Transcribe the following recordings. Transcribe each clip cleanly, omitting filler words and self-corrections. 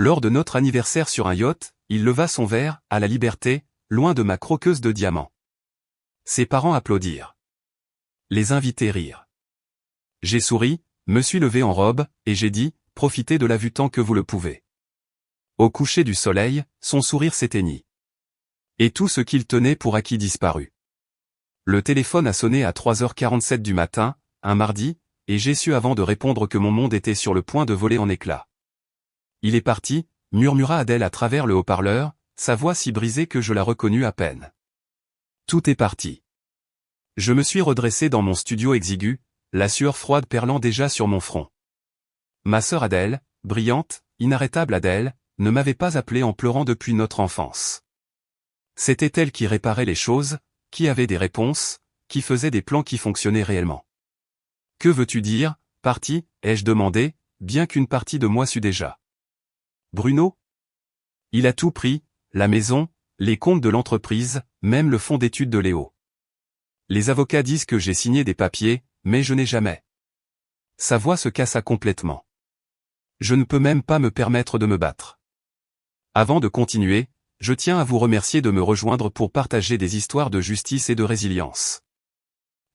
Lors de notre anniversaire sur un yacht, il leva son verre, à la liberté, loin de ma croqueuse de diamants. Ses parents applaudirent. Les invités rirent. J'ai souri, me suis levé en robe, et j'ai dit, profitez de la vue tant que vous le pouvez. Au coucher du soleil, son sourire s'éteignit. Et tout ce qu'il tenait pour acquis disparut. Le téléphone a sonné à 3h47 du matin, un mardi, et j'ai su avant de répondre que mon monde était sur le point de voler en éclats. Il est parti, murmura Adèle à travers le haut-parleur, sa voix si brisée que je la reconnus à peine. Tout est parti. Je me suis redressé dans mon studio exigu, la sueur froide perlant déjà sur mon front. Ma sœur Adèle, brillante, inarrêtable Adèle, ne m'avait pas appelé en pleurant depuis notre enfance. C'était elle qui réparait les choses, qui avait des réponses, qui faisait des plans qui fonctionnaient réellement. Que veux-tu dire, parti, ai-je demandé, bien qu'une partie de moi sût déjà. Bruno? Il a tout pris, la maison, les comptes de l'entreprise, même le fonds d'études de Léo. Les avocats disent que j'ai signé des papiers, mais je n'ai jamais. Sa voix se cassa complètement. Je ne peux même pas me permettre de me battre. Avant de continuer, je tiens à vous remercier de me rejoindre pour partager des histoires de justice et de résilience.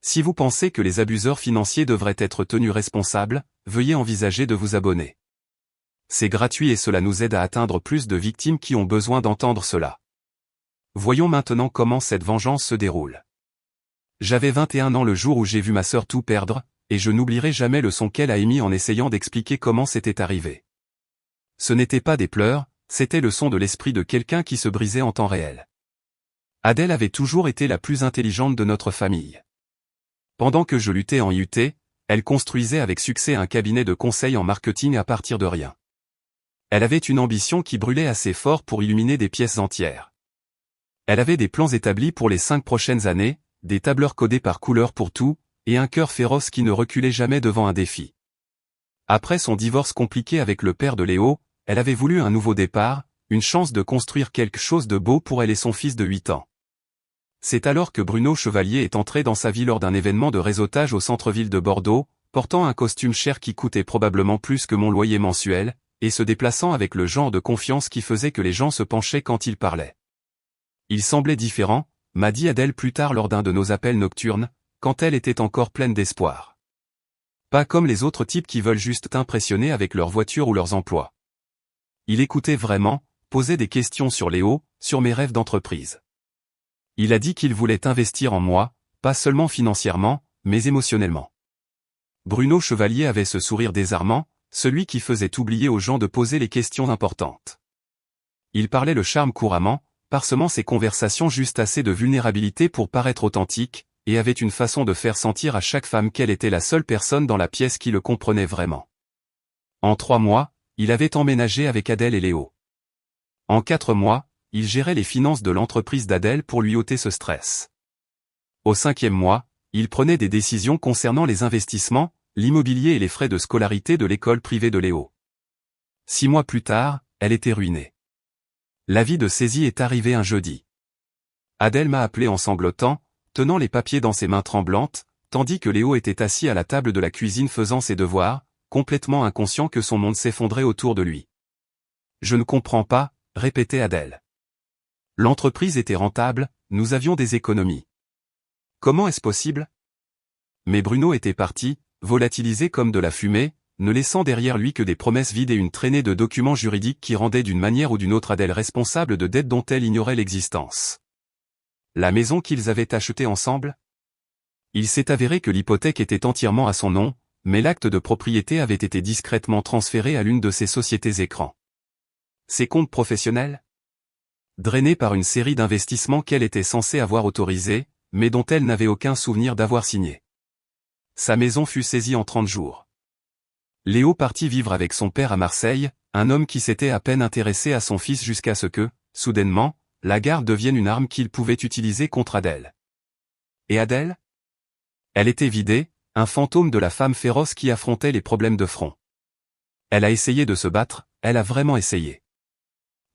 Si vous pensez que les abuseurs financiers devraient être tenus responsables, veuillez envisager de vous abonner. C'est gratuit et cela nous aide à atteindre plus de victimes qui ont besoin d'entendre cela. Voyons maintenant comment cette vengeance se déroule. J'avais 21 ans le jour où j'ai vu ma sœur tout perdre, et je n'oublierai jamais le son qu'elle a émis en essayant d'expliquer comment c'était arrivé. Ce n'était pas des pleurs, c'était le son de l'esprit de quelqu'un qui se brisait en temps réel. Adèle avait toujours été la plus intelligente de notre famille. Pendant que je luttais en IUT, elle construisait avec succès un cabinet de conseil en marketing à partir de rien. Elle avait une ambition qui brûlait assez fort pour illuminer des pièces entières. Elle avait des plans établis pour les 5 prochaines années, des tableurs codés par couleur pour tout, et un cœur féroce qui ne reculait jamais devant un défi. Après son divorce compliqué avec le père de Léo, elle avait voulu un nouveau départ, une chance de construire quelque chose de beau pour elle et son fils de 8 ans. C'est alors que Bruno Chevalier est entré dans sa vie lors d'un événement de réseautage au centre-ville de Bordeaux, portant un costume cher qui coûtait probablement plus que mon loyer mensuel, et se déplaçant avec le genre de confiance qui faisait que les gens se penchaient quand il parlait. Il semblait différent, m'a dit Adèle plus tard lors d'un de nos appels nocturnes, quand elle était encore pleine d'espoir. Pas comme les autres types qui veulent juste t'impressionner avec leur voiture ou leurs emplois. Il écoutait vraiment, posait des questions sur Léo, sur mes rêves d'entreprise. Il a dit qu'il voulait investir en moi, pas seulement financièrement, mais émotionnellement. Bruno Chevalier avait ce sourire désarmant, celui qui faisait oublier aux gens de poser les questions importantes. Il parlait le charme couramment, parsemant ses conversations juste assez de vulnérabilité pour paraître authentique, et avait une façon de faire sentir à chaque femme qu'elle était la seule personne dans la pièce qui le comprenait vraiment. En 3 mois, il avait emménagé avec Adèle et Léo. En 4 mois, il gérait les finances de l'entreprise d'Adèle pour lui ôter ce stress. Au 5e mois, il prenait des décisions concernant les investissements, l'immobilier et les frais de scolarité de l'école privée de Léo. 6 mois plus tard, elle était ruinée. L'avis de saisie est arrivé un jeudi. Adèle m'a appelé en sanglotant, tenant les papiers dans ses mains tremblantes, tandis que Léo était assis à la table de la cuisine faisant ses devoirs, complètement inconscient que son monde s'effondrait autour de lui. Je ne comprends pas, répétait Adèle. L'entreprise était rentable, nous avions des économies. Comment est-ce possible? Mais Bruno était parti, volatilisé comme de la fumée, ne laissant derrière lui que des promesses vides et une traînée de documents juridiques qui rendaient d'une manière ou d'une autre Adèle responsable de dettes dont elle ignorait l'existence. La maison qu'ils avaient achetée ensemble? Il s'est avéré que l'hypothèque était entièrement à son nom, mais l'acte de propriété avait été discrètement transféré à l'une de ses sociétés écrans. Ses comptes professionnels? Drainés par une série d'investissements qu'elle était censée avoir autorisés, mais dont elle n'avait aucun souvenir d'avoir signé. Sa maison fut saisie en 30 jours. Léo partit vivre avec son père à Marseille, un homme qui s'était à peine intéressé à son fils jusqu'à ce que, soudainement, la garde devienne une arme qu'il pouvait utiliser contre Adèle. Et Adèle? Elle était vidée, un fantôme de la femme féroce qui affrontait les problèmes de front. Elle a essayé de se battre, elle a vraiment essayé.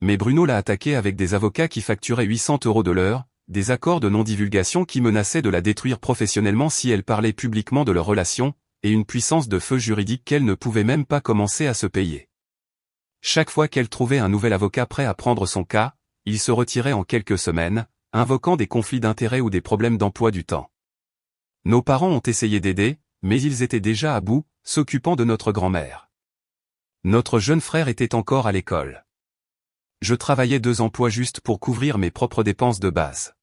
Mais Bruno l'a attaquée avec des avocats qui facturaient 800 € de l'heure, des accords de non-divulgation qui menaçaient de la détruire professionnellement si elle parlait publiquement de leur relation, et une puissance de feu juridique qu'elle ne pouvait même pas commencer à se payer. Chaque fois qu'elle trouvait un nouvel avocat prêt à prendre son cas, il se retirait en quelques semaines, invoquant des conflits d'intérêts ou des problèmes d'emploi du temps. Nos parents ont essayé d'aider, mais ils étaient déjà à bout, s'occupant de notre grand-mère. Notre jeune frère était encore à l'école. Je travaillais 2 emplois juste pour couvrir mes propres dépenses de base.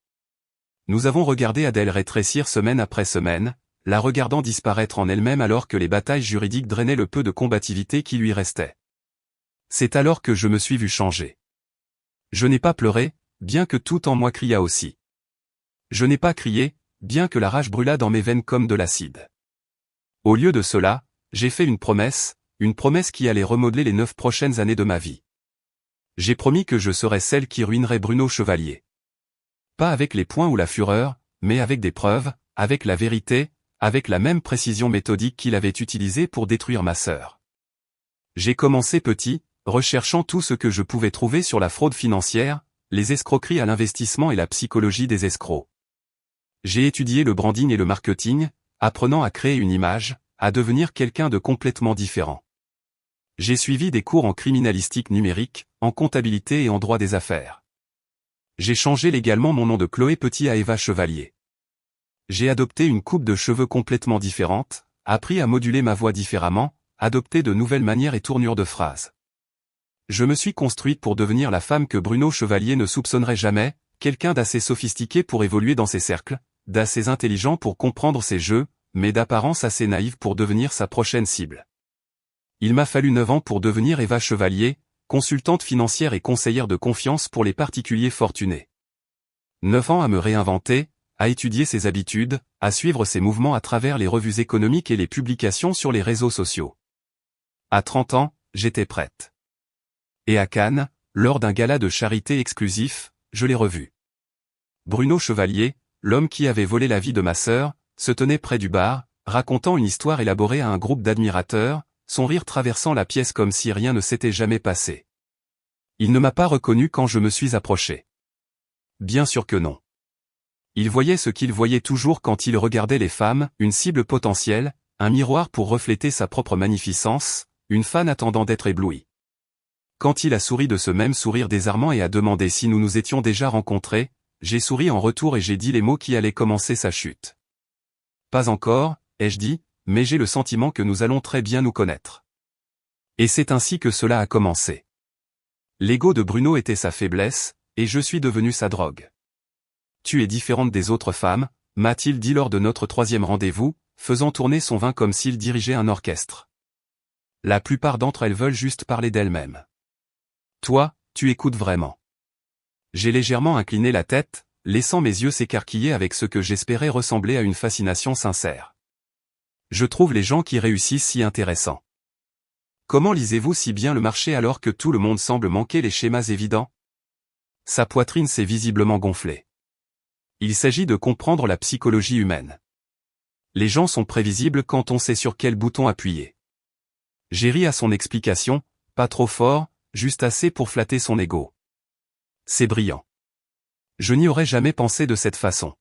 Nous avons regardé Adèle rétrécir semaine après semaine, la regardant disparaître en elle-même alors que les batailles juridiques drainaient le peu de combativité qui lui restait. C'est alors que je me suis vu changer. Je n'ai pas pleuré, bien que tout en moi criât aussi. Je n'ai pas crié, bien que la rage brûlât dans mes veines comme de l'acide. Au lieu de cela, j'ai fait une promesse qui allait remodeler les 9 prochaines années de ma vie. J'ai promis que je serais celle qui ruinerait Bruno Chevalier. Pas avec les poings ou la fureur, mais avec des preuves, avec la vérité, avec la même précision méthodique qu'il avait utilisée pour détruire ma sœur. J'ai commencé petit, recherchant tout ce que je pouvais trouver sur la fraude financière, les escroqueries à l'investissement et la psychologie des escrocs. J'ai étudié le branding et le marketing, apprenant à créer une image, à devenir quelqu'un de complètement différent. J'ai suivi des cours en criminalistique numérique, en comptabilité et en droit des affaires. J'ai changé légalement mon nom de Chloé Petit à Eva Chevalier. J'ai adopté une coupe de cheveux complètement différente, appris à moduler ma voix différemment, adopté de nouvelles manières et tournures de phrases. Je me suis construite pour devenir la femme que Bruno Chevalier ne soupçonnerait jamais, quelqu'un d'assez sophistiqué pour évoluer dans ses cercles, d'assez intelligent pour comprendre ses jeux, mais d'apparence assez naïve pour devenir sa prochaine cible. Il m'a fallu 9 ans pour devenir Eva Chevalier, consultante financière et conseillère de confiance pour les particuliers fortunés. 9 ans à me réinventer, à étudier ses habitudes, à suivre ses mouvements à travers les revues économiques et les publications sur les réseaux sociaux. À 30 ans, j'étais prête. Et à Cannes, lors d'un gala de charité exclusif, je l'ai revu. Bruno Chevalier, l'homme qui avait volé la vie de ma sœur, se tenait près du bar, racontant une histoire élaborée à un groupe d'admirateurs, son rire traversant la pièce comme si rien ne s'était jamais passé. Il ne m'a pas reconnu quand je me suis approché. Bien sûr que non. Il voyait ce qu'il voyait toujours quand il regardait les femmes, une cible potentielle, un miroir pour refléter sa propre magnificence, une fan attendant d'être éblouie. Quand il a souri de ce même sourire désarmant et a demandé si nous nous étions déjà rencontrés, j'ai souri en retour et j'ai dit les mots qui allaient commencer sa chute. Pas encore, ai-je dit, mais j'ai le sentiment que nous allons très bien nous connaître. Et c'est ainsi que cela a commencé. L'ego de Bruno était sa faiblesse, et je suis devenu sa drogue. Tu es différente des autres femmes, m'a-t-il dit lors de notre 3e rendez-vous, faisant tourner son vin comme s'il dirigeait un orchestre. La plupart d'entre elles veulent juste parler d'elles-mêmes. Toi, tu écoutes vraiment. J'ai légèrement incliné la tête, laissant mes yeux s'écarquiller avec ce que j'espérais ressembler à une fascination sincère. Je trouve les gens qui réussissent si intéressants. Comment lisez-vous si bien le marché alors que tout le monde semble manquer les schémas évidents? Sa poitrine s'est visiblement gonflée. Il s'agit de comprendre la psychologie humaine. Les gens sont prévisibles quand on sait sur quel bouton appuyer. J'ai ri à son explication, pas trop fort, juste assez pour flatter son ego. C'est brillant. Je n'y aurais jamais pensé de cette façon.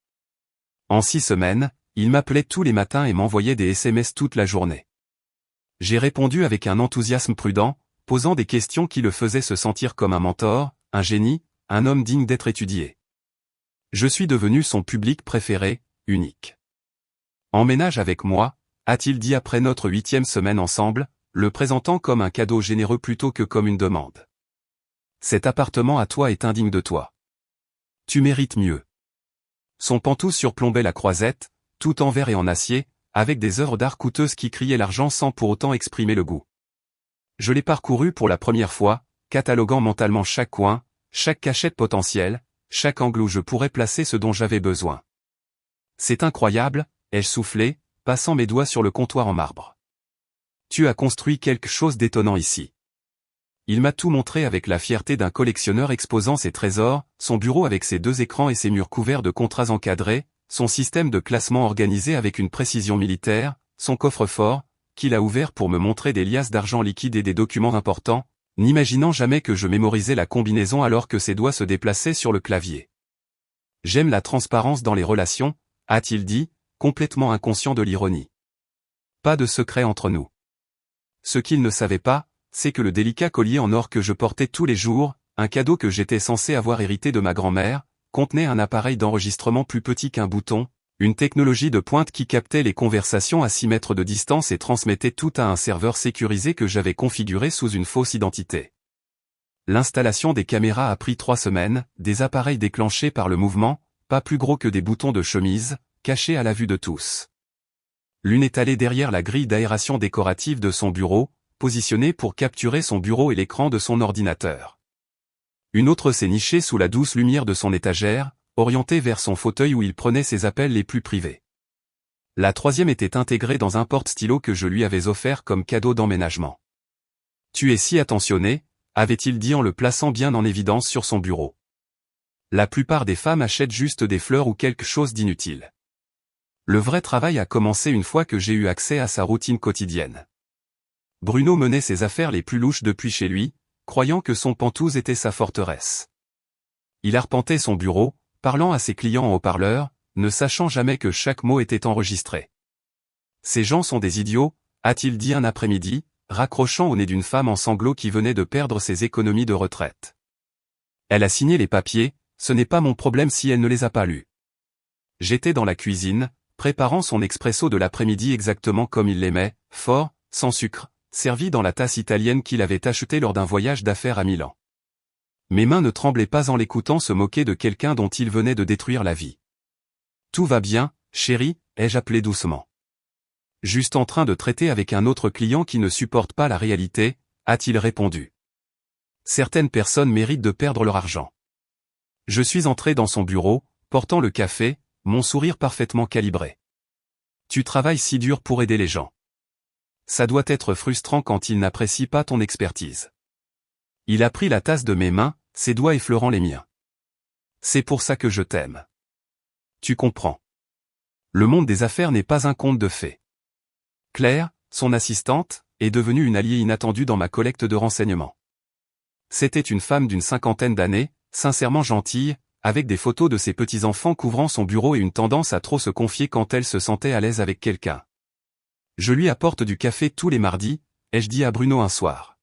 En 6 semaines, il m'appelait tous les matins et m'envoyait des SMS toute la journée. J'ai répondu avec un enthousiasme prudent, posant des questions qui le faisaient se sentir comme un mentor, un génie, un homme digne d'être étudié. Je suis devenu son public préféré, unique. Emménage avec moi, a-t-il dit après notre 8e semaine ensemble, le présentant comme un cadeau généreux plutôt que comme une demande. Cet appartement à toi est indigne de toi. Tu mérites mieux. Son pantouf surplombait la croisette, tout en verre et en acier, avec des œuvres d'art coûteuses qui criaient l'argent sans pour autant exprimer le goût. Je l'ai parcouru pour la première fois, cataloguant mentalement chaque coin, chaque cachette potentielle, chaque angle où je pourrais placer ce dont j'avais besoin. C'est incroyable, ai-je soufflé, passant mes doigts sur le comptoir en marbre. Tu as construit quelque chose d'étonnant ici. Il m'a tout montré avec la fierté d'un collectionneur exposant ses trésors, son bureau avec ses 2 écrans et ses murs couverts de contrats encadrés, son système de classement organisé avec une précision militaire, son coffre-fort, qu'il a ouvert pour me montrer des liasses d'argent liquide et des documents importants, n'imaginant jamais que je mémorisais la combinaison alors que ses doigts se déplaçaient sur le clavier. J'aime la transparence dans les relations, a-t-il dit, complètement inconscient de l'ironie. Pas de secret entre nous. Ce qu'il ne savait pas, c'est que le délicat collier en or que je portais tous les jours, un cadeau que j'étais censé avoir hérité de ma grand-mère, contenait un appareil d'enregistrement plus petit qu'un bouton, une technologie de pointe qui captait les conversations à 6 mètres de distance et transmettait tout à un serveur sécurisé que j'avais configuré sous une fausse identité. L'installation des caméras a pris 3 semaines, des appareils déclenchés par le mouvement, pas plus gros que des boutons de chemise, cachés à la vue de tous. L'une est allée derrière la grille d'aération décorative de son bureau, positionnée pour capturer son bureau et l'écran de son ordinateur. Une autre s'est nichée sous la douce lumière de son étagère, orientée vers son fauteuil où il prenait ses appels les plus privés. La troisième était intégrée dans un porte-stylo que je lui avais offert comme cadeau d'emménagement. « Tu es si attentionné », avait-il dit en le plaçant bien en évidence sur son bureau. La plupart des femmes achètent juste des fleurs ou quelque chose d'inutile. Le vrai travail a commencé une fois que j'ai eu accès à sa routine quotidienne. Bruno menait ses affaires les plus louches depuis chez lui, croyant que son pantouse était sa forteresse. Il arpentait son bureau, parlant à ses clients en haut-parleur, ne sachant jamais que chaque mot était enregistré. « Ces gens sont des idiots », a-t-il dit un après-midi, raccrochant au nez d'une femme en sanglots qui venait de perdre ses économies de retraite. Elle a signé les papiers, ce n'est pas mon problème si elle ne les a pas lus. J'étais dans la cuisine, préparant son expresso de l'après-midi exactement comme il l'aimait, fort, sans sucre, servi dans la tasse italienne qu'il avait achetée lors d'un voyage d'affaires à Milan. Mes mains ne tremblaient pas en l'écoutant se moquer de quelqu'un dont il venait de détruire la vie. « Tout va bien, chérie », ai-je appelé doucement. « Juste en train de traiter avec un autre client qui ne supporte pas la réalité », a-t-il répondu. « Certaines personnes méritent de perdre leur argent. » Je suis entré dans son bureau, portant le café, mon sourire parfaitement calibré. « Tu travailles si dur pour aider les gens. Ça doit être frustrant quand ils n'apprécient pas ton expertise. » Il a pris la tasse de mes mains, ses doigts effleurant les miens. « C'est pour ça que je t'aime. Tu comprends. Le monde des affaires n'est pas un conte de fées. » Claire, son assistante, est devenue une alliée inattendue dans ma collecte de renseignements. C'était une femme d'une 50aine d'années, sincèrement gentille, avec des photos de ses petits-enfants couvrant son bureau et une tendance à trop se confier quand elle se sentait à l'aise avec quelqu'un. « Je lui apporte du café tous les mardis », ai-je dit à Bruno un soir.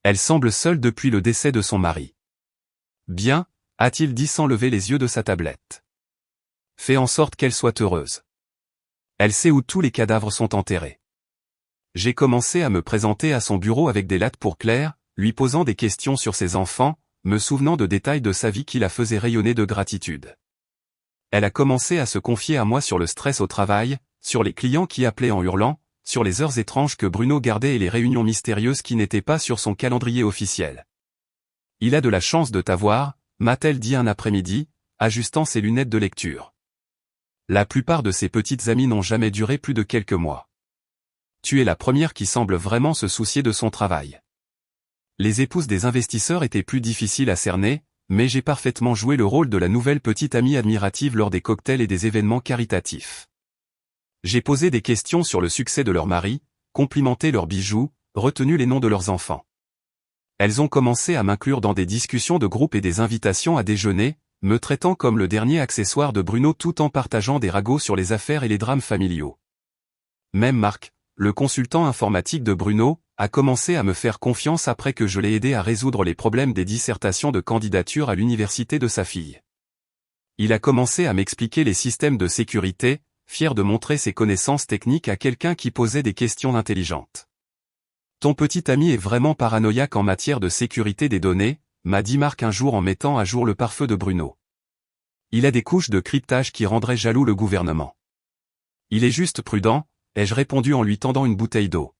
Elle semble seule depuis le décès de son mari. « Bien », a-t-il dit sans lever les yeux de sa tablette. « Fais en sorte qu'elle soit heureuse. Elle sait où tous les cadavres sont enterrés. » J'ai commencé à me présenter à son bureau avec des lattes pour Claire, lui posant des questions sur ses enfants, me souvenant de détails de sa vie qui la faisaient rayonner de gratitude. Elle a commencé à se confier à moi sur le stress au travail, sur les clients qui appelaient en hurlant, sur les heures étranges que Bruno gardait et les réunions mystérieuses qui n'étaient pas sur son calendrier officiel. « Il a de la chance de t'avoir », m'a-t-elle dit un après-midi, ajustant ses lunettes de lecture. La plupart de ses petites amies n'ont jamais duré plus de quelques mois. Tu es la première qui semble vraiment se soucier de son travail. Les épouses des investisseurs étaient plus difficiles à cerner, mais j'ai parfaitement joué le rôle de la nouvelle petite amie admirative lors des cocktails et des événements caritatifs. J'ai posé des questions sur le succès de leur mari, complimenté leurs bijoux, retenu les noms de leurs enfants. Elles ont commencé à m'inclure dans des discussions de groupe et des invitations à déjeuner, me traitant comme le dernier accessoire de Bruno tout en partageant des ragots sur les affaires et les drames familiaux. Même Marc, le consultant informatique de Bruno, a commencé à me faire confiance après que je l'ai aidé à résoudre les problèmes des dissertations de candidature à l'université de sa fille. Il a commencé à m'expliquer les systèmes de sécurité, fier de montrer ses connaissances techniques à quelqu'un qui posait des questions intelligentes. « Ton petit ami est vraiment paranoïaque en matière de sécurité des données », m'a dit Marc un jour en mettant à jour le pare-feu de Bruno. « Il a des couches de cryptage qui rendraient jaloux le gouvernement. »« Il est juste prudent », ai-je répondu en lui tendant une bouteille d'eau.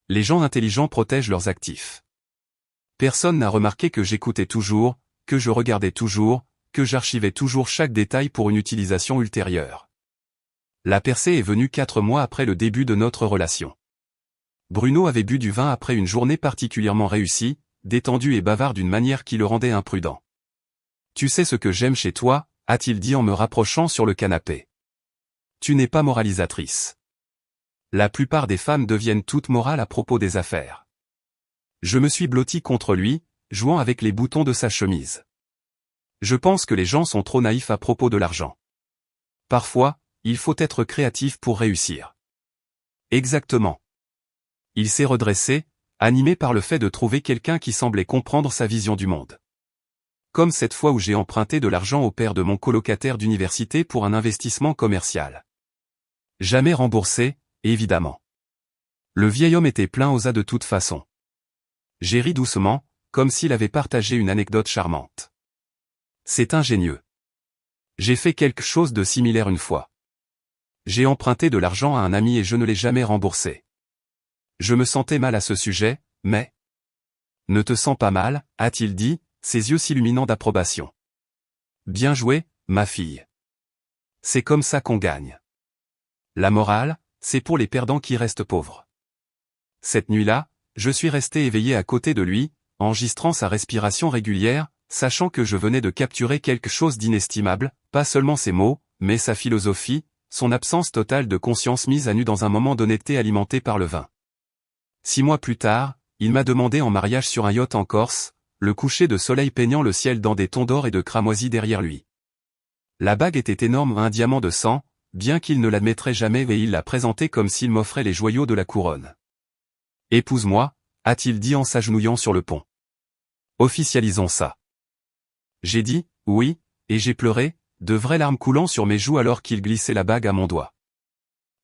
Les gens intelligents protègent leurs actifs. Personne n'a remarqué que j'écoutais toujours, que je regardais toujours, que j'archivais toujours chaque détail pour une utilisation ultérieure. La percée est venue 4 mois après le début de notre relation. Bruno avait bu du vin après une journée particulièrement réussie, détendu et bavard d'une manière qui le rendait imprudent. « Tu sais ce que j'aime chez toi », a-t-il dit en me rapprochant sur le canapé. « Tu n'es pas moralisatrice. La plupart des femmes deviennent toutes morales à propos des affaires. » Je me suis blotti contre lui, jouant avec les boutons de sa chemise. Je pense que les gens sont trop naïfs à propos de l'argent. Parfois, il faut être créatif pour réussir. Exactement. Il s'est redressé, animé par le fait de trouver quelqu'un qui semblait comprendre sa vision du monde. Comme cette fois où j'ai emprunté de l'argent au père de mon colocataire d'université pour un investissement commercial. Jamais remboursé, évidemment. Le vieil homme était plein aux as de toute façon. J'ai ri doucement, comme s'il avait partagé une anecdote charmante. C'est ingénieux. J'ai fait quelque chose de similaire une fois. J'ai emprunté de l'argent à un ami et je ne l'ai jamais remboursé. Je me sentais mal à ce sujet, mais... Ne te sens pas mal, a-t-il dit, ses yeux s'illuminant d'approbation. Bien joué, ma fille. C'est comme ça qu'on gagne. La morale, c'est pour les perdants qui restent pauvres. Cette nuit-là, je suis resté éveillé à côté de lui, enregistrant sa respiration régulière, sachant que je venais de capturer quelque chose d'inestimable, pas seulement ses mots, mais sa philosophie, son absence totale de conscience mise à nu dans un moment d'honnêteté alimenté par le vin. 6 mois plus tard, il m'a demandé en mariage sur un yacht en Corse, le coucher de soleil peignant le ciel dans des tons d'or et de cramoisi derrière lui. La bague était énorme, un diamant de sang, bien qu'il ne l'admettrait jamais et il l'a présentée comme s'il m'offrait les joyaux de la couronne. « Épouse-moi », a-t-il dit en s'agenouillant sur le pont. « Officialisons ça. » J'ai dit « oui », et j'ai pleuré, de vraies larmes coulant sur mes joues alors qu'il glissait la bague à mon doigt.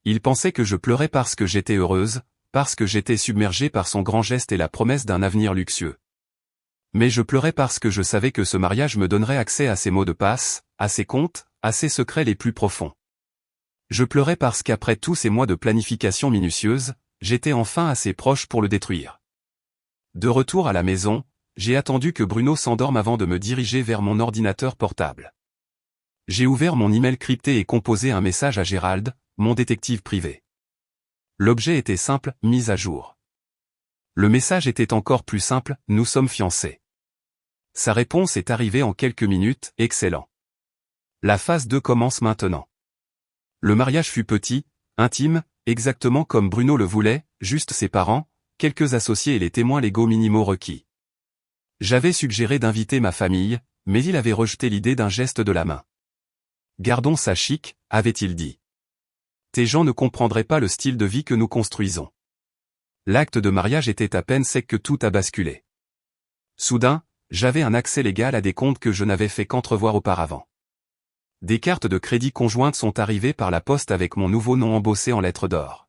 Il pensait que je pleurais parce que j'étais heureuse, parce que j'étais submergé par son grand geste et la promesse d'un avenir luxueux. Mais je pleurais parce que je savais que ce mariage me donnerait accès à ses mots de passe, à ses comptes, à ses secrets les plus profonds. Je pleurais parce qu'après tous ces mois de planification minutieuse, j'étais enfin assez proche pour le détruire. De retour à la maison, j'ai attendu que Bruno s'endorme avant de me diriger vers mon ordinateur portable. J'ai ouvert mon email crypté et composé un message à Gérald, mon détective privé. L'objet était simple, mise à jour. Le message était encore plus simple, nous sommes fiancés. Sa réponse est arrivée en quelques minutes, excellent. La phase 2 commence maintenant. Le mariage fut petit, intime, exactement comme Bruno le voulait, juste ses parents, quelques associés et les témoins légaux minimaux requis. J'avais suggéré d'inviter ma famille, mais il avait rejeté l'idée d'un geste de la main. Gardons ça chic, avait-il dit. Tes gens ne comprendraient pas le style de vie que nous construisons. L'acte de mariage était à peine sec que tout a basculé. Soudain, j'avais un accès légal à des comptes que je n'avais fait qu'entrevoir auparavant. Des cartes de crédit conjointes sont arrivées par la poste avec mon nouveau nom embossé en lettres d'or.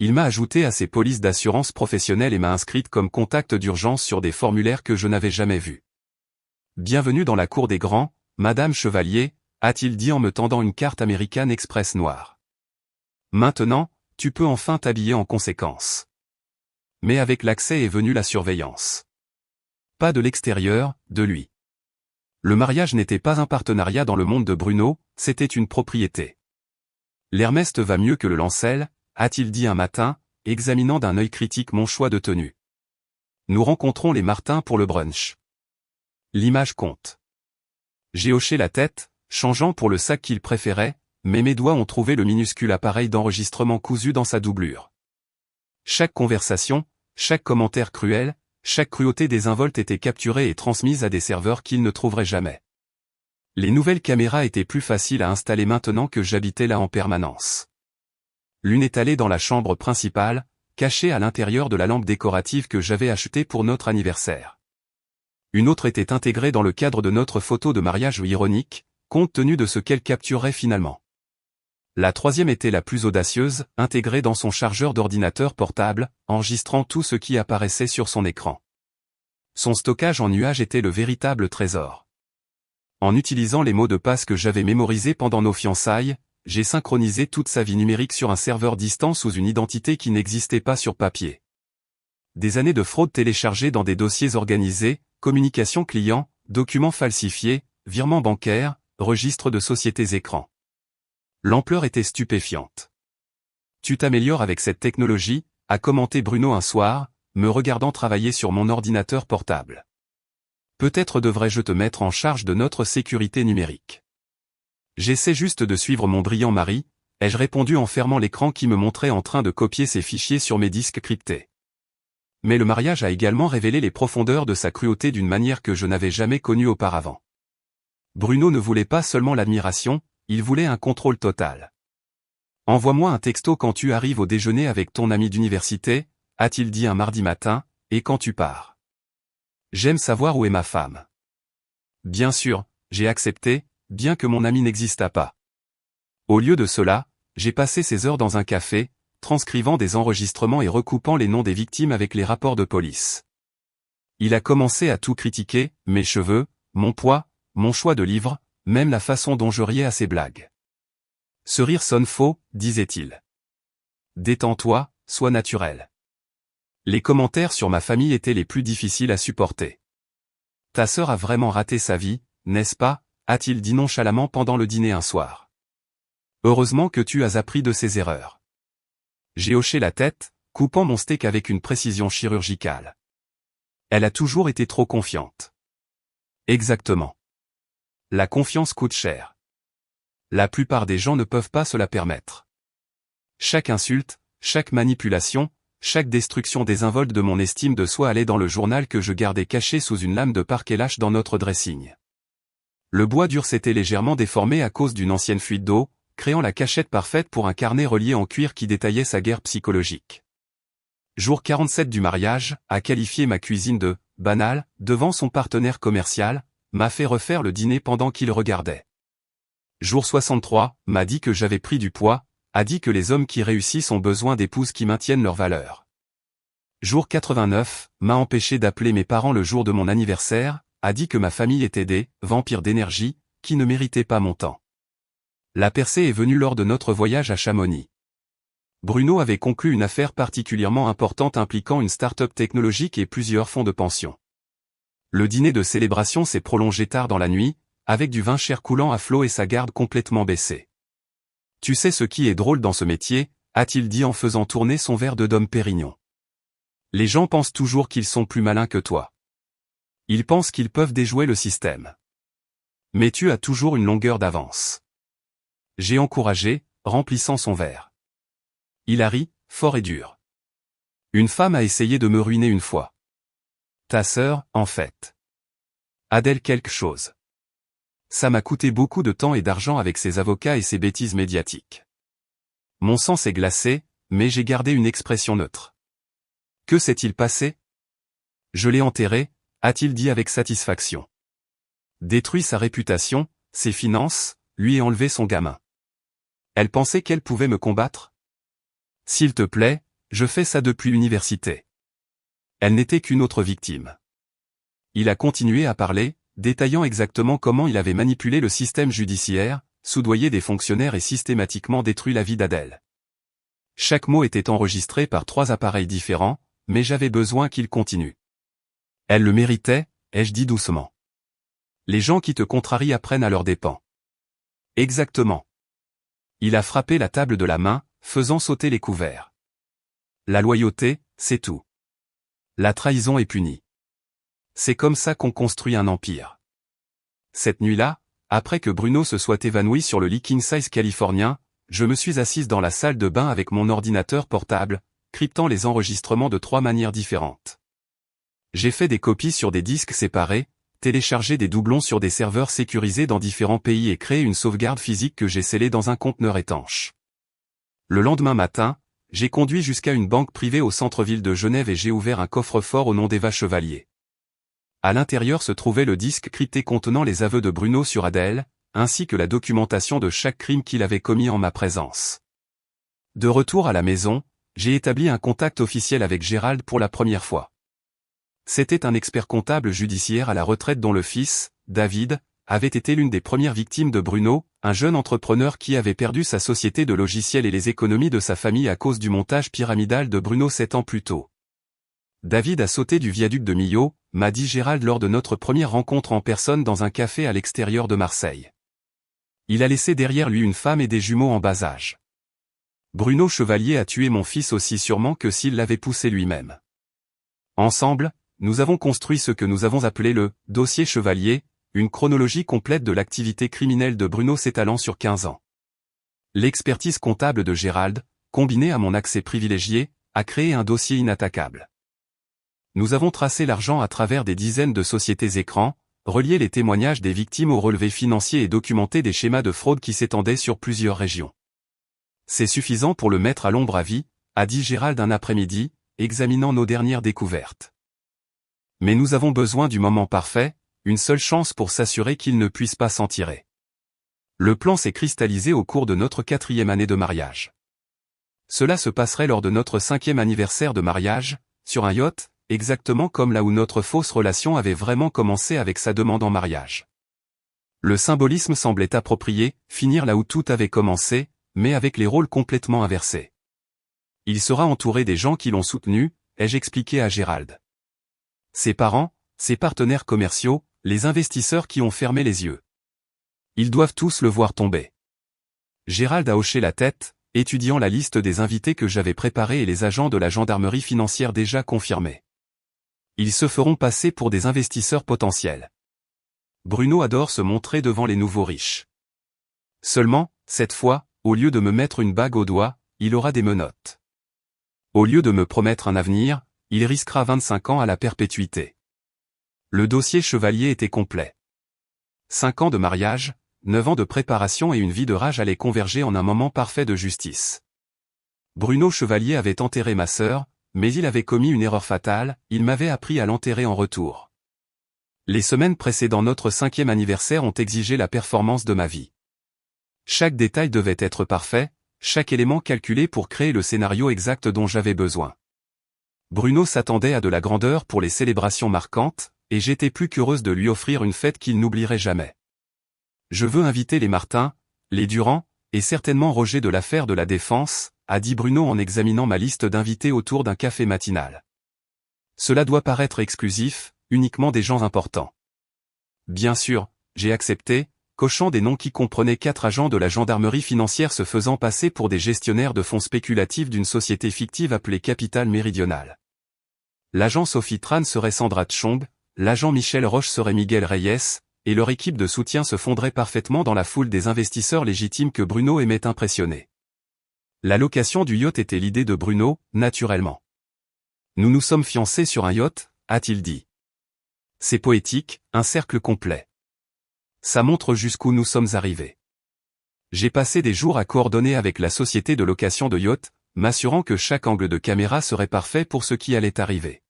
Il m'a ajouté à ses polices d'assurance professionnelle et m'a inscrite comme contact d'urgence sur des formulaires que je n'avais jamais vus. Bienvenue dans la cour des grands, Madame Chevalier, a-t-il dit en me tendant une carte American Express noire. Maintenant, tu peux enfin t'habiller en conséquence. Mais avec l'accès est venue la surveillance. Pas de l'extérieur, de lui. Le mariage n'était pas un partenariat dans le monde de Bruno, c'était une propriété. L'Hermès te va mieux que le Lancel, a-t-il dit un matin, examinant d'un œil critique mon choix de tenue. Nous rencontrons les Martins pour le brunch. L'image compte. J'ai hoché la tête, changeant pour le sac qu'il préférait, mais mes doigts ont trouvé le minuscule appareil d'enregistrement cousu dans sa doublure. Chaque conversation, chaque commentaire cruel, chaque cruauté désinvolte était capturée et transmise à des serveurs qu'ils ne trouveraient jamais. Les nouvelles caméras étaient plus faciles à installer maintenant que j'habitais là en permanence. L'une est allée dans la chambre principale, cachée à l'intérieur de la lampe décorative que j'avais achetée pour notre anniversaire. Une autre était intégrée dans le cadre de notre photo de mariage ironique, compte tenu de ce qu'elle capturerait finalement. La troisième était la plus audacieuse, intégrée dans son chargeur d'ordinateur portable, enregistrant tout ce qui apparaissait sur son écran. Son stockage en nuage était le véritable trésor. En utilisant les mots de passe que j'avais mémorisés pendant nos fiançailles, j'ai synchronisé toute sa vie numérique sur un serveur distant sous une identité qui n'existait pas sur papier. Des années de fraude téléchargées dans des dossiers organisés, communication client, documents falsifiés, virements bancaires, registres de sociétés écrans. L'ampleur était stupéfiante. Tu t'améliores avec cette technologie, a commenté Bruno un soir, me regardant travailler sur mon ordinateur portable. Peut-être devrais-je te mettre en charge de notre sécurité numérique. J'essaie juste de suivre mon brillant mari, ai-je répondu en fermant l'écran qui me montrait en train de copier ses fichiers sur mes disques cryptés. Mais le mariage a également révélé les profondeurs de sa cruauté d'une manière que je n'avais jamais connue auparavant. Bruno ne voulait pas seulement l'admiration, il voulait un contrôle total. Envoie-moi un texto quand tu arrives au déjeuner avec ton ami d'université, a-t-il dit un mardi matin, et quand tu pars? J'aime savoir où est ma femme. Bien sûr, j'ai accepté, bien que mon ami n'existât pas. Au lieu de cela, j'ai passé ces heures dans un café, transcrivant des enregistrements et recoupant les noms des victimes avec les rapports de police. Il a commencé à tout critiquer, mes cheveux, mon poids, mon choix de livre, même la façon dont je riais à ses blagues. Ce rire sonne faux, disait-il. Détends-toi, sois naturel. Les commentaires sur ma famille étaient les plus difficiles à supporter. Ta sœur a vraiment raté sa vie, n'est-ce pas, a-t-il dit nonchalamment pendant le dîner un soir. Heureusement que tu as appris de ses erreurs. J'ai hoché la tête, coupant mon steak avec une précision chirurgicale. Elle a toujours été trop confiante. Exactement. La confiance coûte cher. La plupart des gens ne peuvent pas se la permettre. Chaque insulte, chaque manipulation, chaque destruction désinvolte de mon estime de soi allait dans le journal que je gardais caché sous une lame de parquet lâche dans notre dressing. Le bois dur s'était légèrement déformé à cause d'une ancienne fuite d'eau, créant la cachette parfaite pour un carnet relié en cuir qui détaillait sa guerre psychologique. Jour 47 du mariage, a qualifié ma cuisine de « banale » devant son partenaire commercial, m'a fait refaire le dîner pendant qu'il regardait. Jour 63, m'a dit que j'avais pris du poids, a dit que les hommes qui réussissent ont besoin d'épouses qui maintiennent leurs valeurs. Jour 89, m'a empêché d'appeler mes parents le jour de mon anniversaire, a dit que ma famille était des « vampires d'énergie » qui ne méritaient pas mon temps. La percée est venue lors de notre voyage à Chamonix. Bruno avait conclu une affaire particulièrement importante impliquant une start-up technologique et plusieurs fonds de pension. Le dîner de célébration s'est prolongé tard dans la nuit, avec du vin cher coulant à flot et sa garde complètement baissée. Tu sais ce qui est drôle dans ce métier, a-t-il dit en faisant tourner son verre de Dom Pérignon. Les gens pensent toujours qu'ils sont plus malins que toi. Ils pensent qu'ils peuvent déjouer le système. Mais tu as toujours une longueur d'avance. J'ai encouragé, remplissant son verre. Il a ri, fort et dur. Une femme a essayé de me ruiner une fois. Ta sœur, en fait. A-t-elle quelque chose? Ça m'a coûté beaucoup de temps et d'argent avec ses avocats et ses bêtises médiatiques. Mon sang s'est glacé, mais j'ai gardé une expression neutre. Que s'est-il passé? Je l'ai enterré, a-t-il dit avec satisfaction. Détruit sa réputation, ses finances, lui ai enlevé son gamin. Elle pensait qu'elle pouvait me combattre? S'il te plaît, je fais ça depuis l'université. Elle n'était qu'une autre victime. Il a continué à parler, détaillant exactement comment il avait manipulé le système judiciaire, soudoyé des fonctionnaires et systématiquement détruit la vie d'Adèle. Chaque mot était enregistré par 3 appareils différents, mais j'avais besoin qu'il continue. Elle le méritait, ai-je dit doucement. Les gens qui te contrarient apprennent à leurs dépens. Exactement. Il a frappé la table de la main, faisant sauter les couverts. La loyauté, c'est tout. La trahison est punie. C'est comme ça qu'on construit un empire. Cette nuit-là, après que Bruno se soit évanoui sur le lit king-size californien, je me suis assise dans la salle de bain avec mon ordinateur portable, cryptant les enregistrements de 3 manières différentes. J'ai fait des copies sur des disques séparés, téléchargé des doublons sur des serveurs sécurisés dans différents pays et créé une sauvegarde physique que j'ai scellée dans un conteneur étanche. Le lendemain matin, j'ai conduit jusqu'à une banque privée au centre-ville de Genève et j'ai ouvert un coffre-fort au nom d'Eva Chevalier. À l'intérieur se trouvait le disque crypté contenant les aveux de Bruno sur Adèle, ainsi que la documentation de chaque crime qu'il avait commis en ma présence. De retour à la maison, j'ai établi un contact officiel avec Gérald pour la première fois. C'était un expert comptable judiciaire à la retraite dont le fils, David, avait été l'une des premières victimes de Bruno, un jeune entrepreneur qui avait perdu sa société de logiciels et les économies de sa famille à cause du montage pyramidal de Bruno 7 ans plus tôt. David a sauté du viaduc de Millau, m'a dit Gérald lors de notre première rencontre en personne dans un café à l'extérieur de Marseille. Il a laissé derrière lui une femme et des jumeaux en bas âge. Bruno Chevalier a tué mon fils aussi sûrement que s'il l'avait poussé lui-même. Ensemble, nous avons construit ce que nous avons appelé le « dossier Chevalier », une chronologie complète de l'activité criminelle de Bruno s'étalant sur 15 ans. L'expertise comptable de Gérald, combinée à mon accès privilégié, a créé un dossier inattaquable. Nous avons tracé l'argent à travers des dizaines de sociétés écrans, relié les témoignages des victimes aux relevés financiers et documenté des schémas de fraude qui s'étendaient sur plusieurs régions. C'est suffisant pour le mettre à l'ombre à vie, a dit Gérald un après-midi, examinant nos dernières découvertes. Mais nous avons besoin du moment parfait, une seule chance pour s'assurer qu'il ne puisse pas s'en tirer. Le plan s'est cristallisé au cours de notre 4e année de mariage. Cela se passerait lors de notre 5e anniversaire de mariage, sur un yacht, exactement comme là où notre fausse relation avait vraiment commencé avec sa demande en mariage. Le symbolisme semblait approprié, finir là où tout avait commencé, mais avec les rôles complètement inversés. Il sera entouré des gens qui l'ont soutenu, ai-je expliqué à Gérald. Ses parents, ses partenaires commerciaux, les investisseurs qui ont fermé les yeux. Ils doivent tous le voir tomber. Gérald a hoché la tête, étudiant la liste des invités que j'avais préparés et les agents de la gendarmerie financière déjà confirmés. Ils se feront passer pour des investisseurs potentiels. Bruno adore se montrer devant les nouveaux riches. Seulement, cette fois, au lieu de me mettre une bague au doigt, il aura des menottes. Au lieu de me promettre un avenir, il risquera 25 ans à la perpétuité. Le dossier chevalier était complet. 5 ans de mariage, 9 ans de préparation et une vie de rage allaient converger en un moment parfait de justice. Bruno Chevalier avait enterré ma sœur, mais il avait commis une erreur fatale, il m'avait appris à l'enterrer en retour. Les semaines précédant notre 5e anniversaire ont exigé la performance de ma vie. Chaque détail devait être parfait, chaque élément calculé pour créer le scénario exact dont j'avais besoin. Bruno s'attendait à de la grandeur pour les célébrations marquantes, et j'étais plus qu'heureuse de lui offrir une fête qu'il n'oublierait jamais. Je veux inviter les Martin, les Durand, et certainement Roger de l'affaire de la Défense, a dit Bruno en examinant ma liste d'invités autour d'un café matinal. Cela doit paraître exclusif, uniquement des gens importants. Bien sûr, j'ai accepté, cochant des noms qui comprenaient 4 agents de la gendarmerie financière se faisant passer pour des gestionnaires de fonds spéculatifs d'une société fictive appelée Capital Méridional. L'agent Sophie Tran serait Sandra Tchong, l'agent Michel Roche serait Miguel Reyes, et leur équipe de soutien se fondrait parfaitement dans la foule des investisseurs légitimes que Bruno aimait impressionner. La location du yacht était l'idée de Bruno, naturellement. Nous nous sommes fiancés sur un yacht, a-t-il dit. C'est poétique, un cercle complet. Ça montre jusqu'où nous sommes arrivés. J'ai passé des jours à coordonner avec la société de location de yacht, m'assurant que chaque angle de caméra serait parfait pour ce qui allait arriver.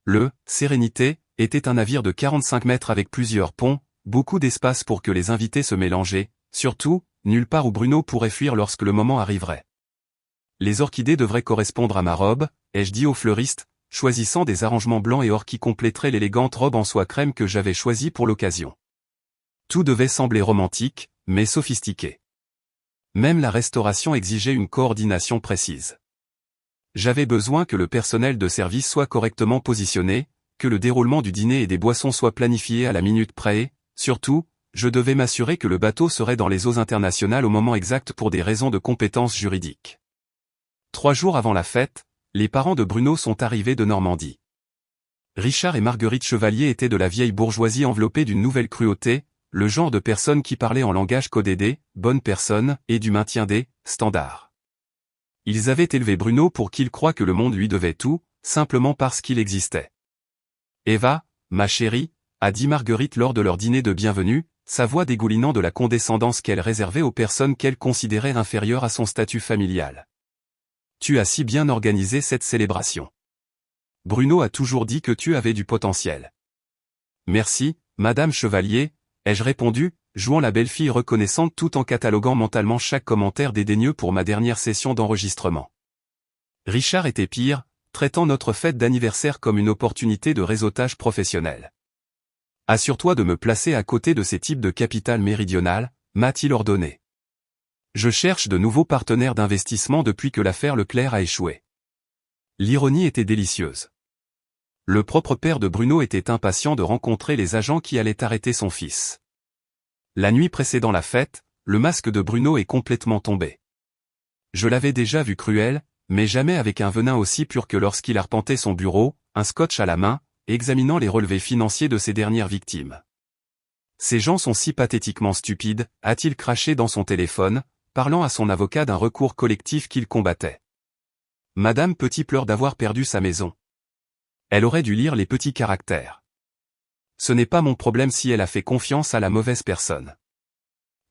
Le « Sérénité » était un navire de 45 mètres avec plusieurs ponts, beaucoup d'espace pour que les invités se mélangeaient, surtout, nulle part où Bruno pourrait fuir lorsque le moment arriverait. Les orchidées devraient correspondre à ma robe, ai-je dit au fleuriste, choisissant des arrangements blancs et or qui compléteraient l'élégante robe en soie crème que j'avais choisie pour l'occasion. Tout devait sembler romantique, mais sophistiqué. Même la restauration exigeait une coordination précise. J'avais besoin que le personnel de service soit correctement positionné, que le déroulement du dîner et des boissons soit planifié à la minute près et, surtout, je devais m'assurer que le bateau serait dans les eaux internationales au moment exact pour des raisons de compétences juridiques. 3 jours avant la fête, les parents de Bruno sont arrivés de Normandie. Richard et Marguerite Chevalier étaient de la vieille bourgeoisie enveloppée d'une nouvelle cruauté, le genre de personnes qui parlaient en langage codé des « bonnes personnes » et du maintien des « standards ». Ils avaient élevé Bruno pour qu'il croie que le monde lui devait tout, simplement parce qu'il existait. Eva, ma chérie, a dit Marguerite lors de leur dîner de bienvenue, sa voix dégoulinant de la condescendance qu'elle réservait aux personnes qu'elle considérait inférieures à son statut familial. Tu as si bien organisé cette célébration. Bruno a toujours dit que tu avais du potentiel. Merci, Madame Chevalier, ai-je répondu, jouant la belle-fille reconnaissante tout en cataloguant mentalement chaque commentaire dédaigneux pour ma dernière session d'enregistrement. Richard était pire, traitant notre fête d'anniversaire comme une opportunité de réseautage professionnel. Assure-toi de me placer à côté de ces types de Capital Méridional, m'a-t-il ordonné. Je cherche de nouveaux partenaires d'investissement depuis que l'affaire Leclerc a échoué. L'ironie était délicieuse. Le propre père de Bruno était impatient de rencontrer les agents qui allaient arrêter son fils. La nuit précédant la fête, le masque de Bruno est complètement tombé. Je l'avais déjà vu cruel, mais jamais avec un venin aussi pur que lorsqu'il arpentait son bureau, un scotch à la main, examinant les relevés financiers de ses dernières victimes. Ces gens sont si pathétiquement stupides, a-t-il craché dans son téléphone, parlant à son avocat d'un recours collectif qu'il combattait. Madame Petit pleure d'avoir perdu sa maison. Elle aurait dû lire les petits caractères. Ce n'est pas mon problème si elle a fait confiance à la mauvaise personne.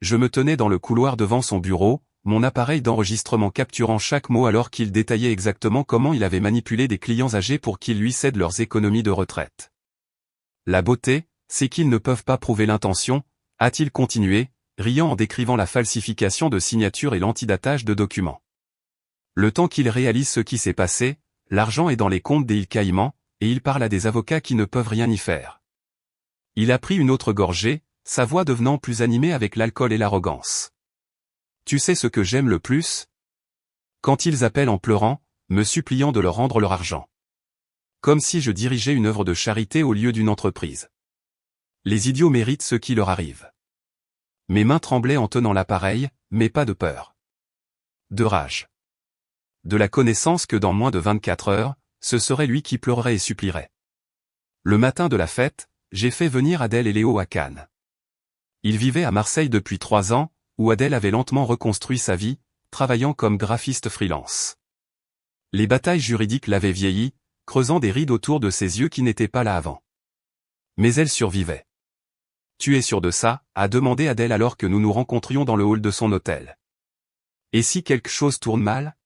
Je me tenais dans le couloir devant son bureau, mon appareil d'enregistrement capturant chaque mot alors qu'il détaillait exactement comment il avait manipulé des clients âgés pour qu'ils lui cèdent leurs économies de retraite. La beauté, c'est qu'ils ne peuvent pas prouver l'intention, a-t-il continué, riant en décrivant la falsification de signatures et l'antidatage de documents. Le temps qu'il réalise ce qui s'est passé, l'argent est dans les comptes des îles Caïmans, et il parle à des avocats qui ne peuvent rien y faire. Il a pris une autre gorgée, sa voix devenant plus animée avec l'alcool et l'arrogance. Tu sais ce que j'aime le plus? Quand ils appellent en pleurant, me suppliant de leur rendre leur argent. Comme si je dirigeais une œuvre de charité au lieu d'une entreprise. Les idiots méritent ce qui leur arrive. Mes mains tremblaient en tenant l'appareil, mais pas de peur. De rage. De la connaissance que dans moins de 24 heures, ce serait lui qui pleurerait et supplierait. Le matin de la fête, j'ai fait venir Adèle et Léo à Cannes. Ils vivaient à Marseille depuis 3 ans, où Adèle avait lentement reconstruit sa vie, travaillant comme graphiste freelance. Les batailles juridiques l'avaient vieilli, creusant des rides autour de ses yeux qui n'étaient pas là avant. Mais elle survivait. « Tu es sûr de ça ?» a demandé Adèle alors que nous nous rencontrions dans le hall de son hôtel. « Et si quelque chose tourne mal ?»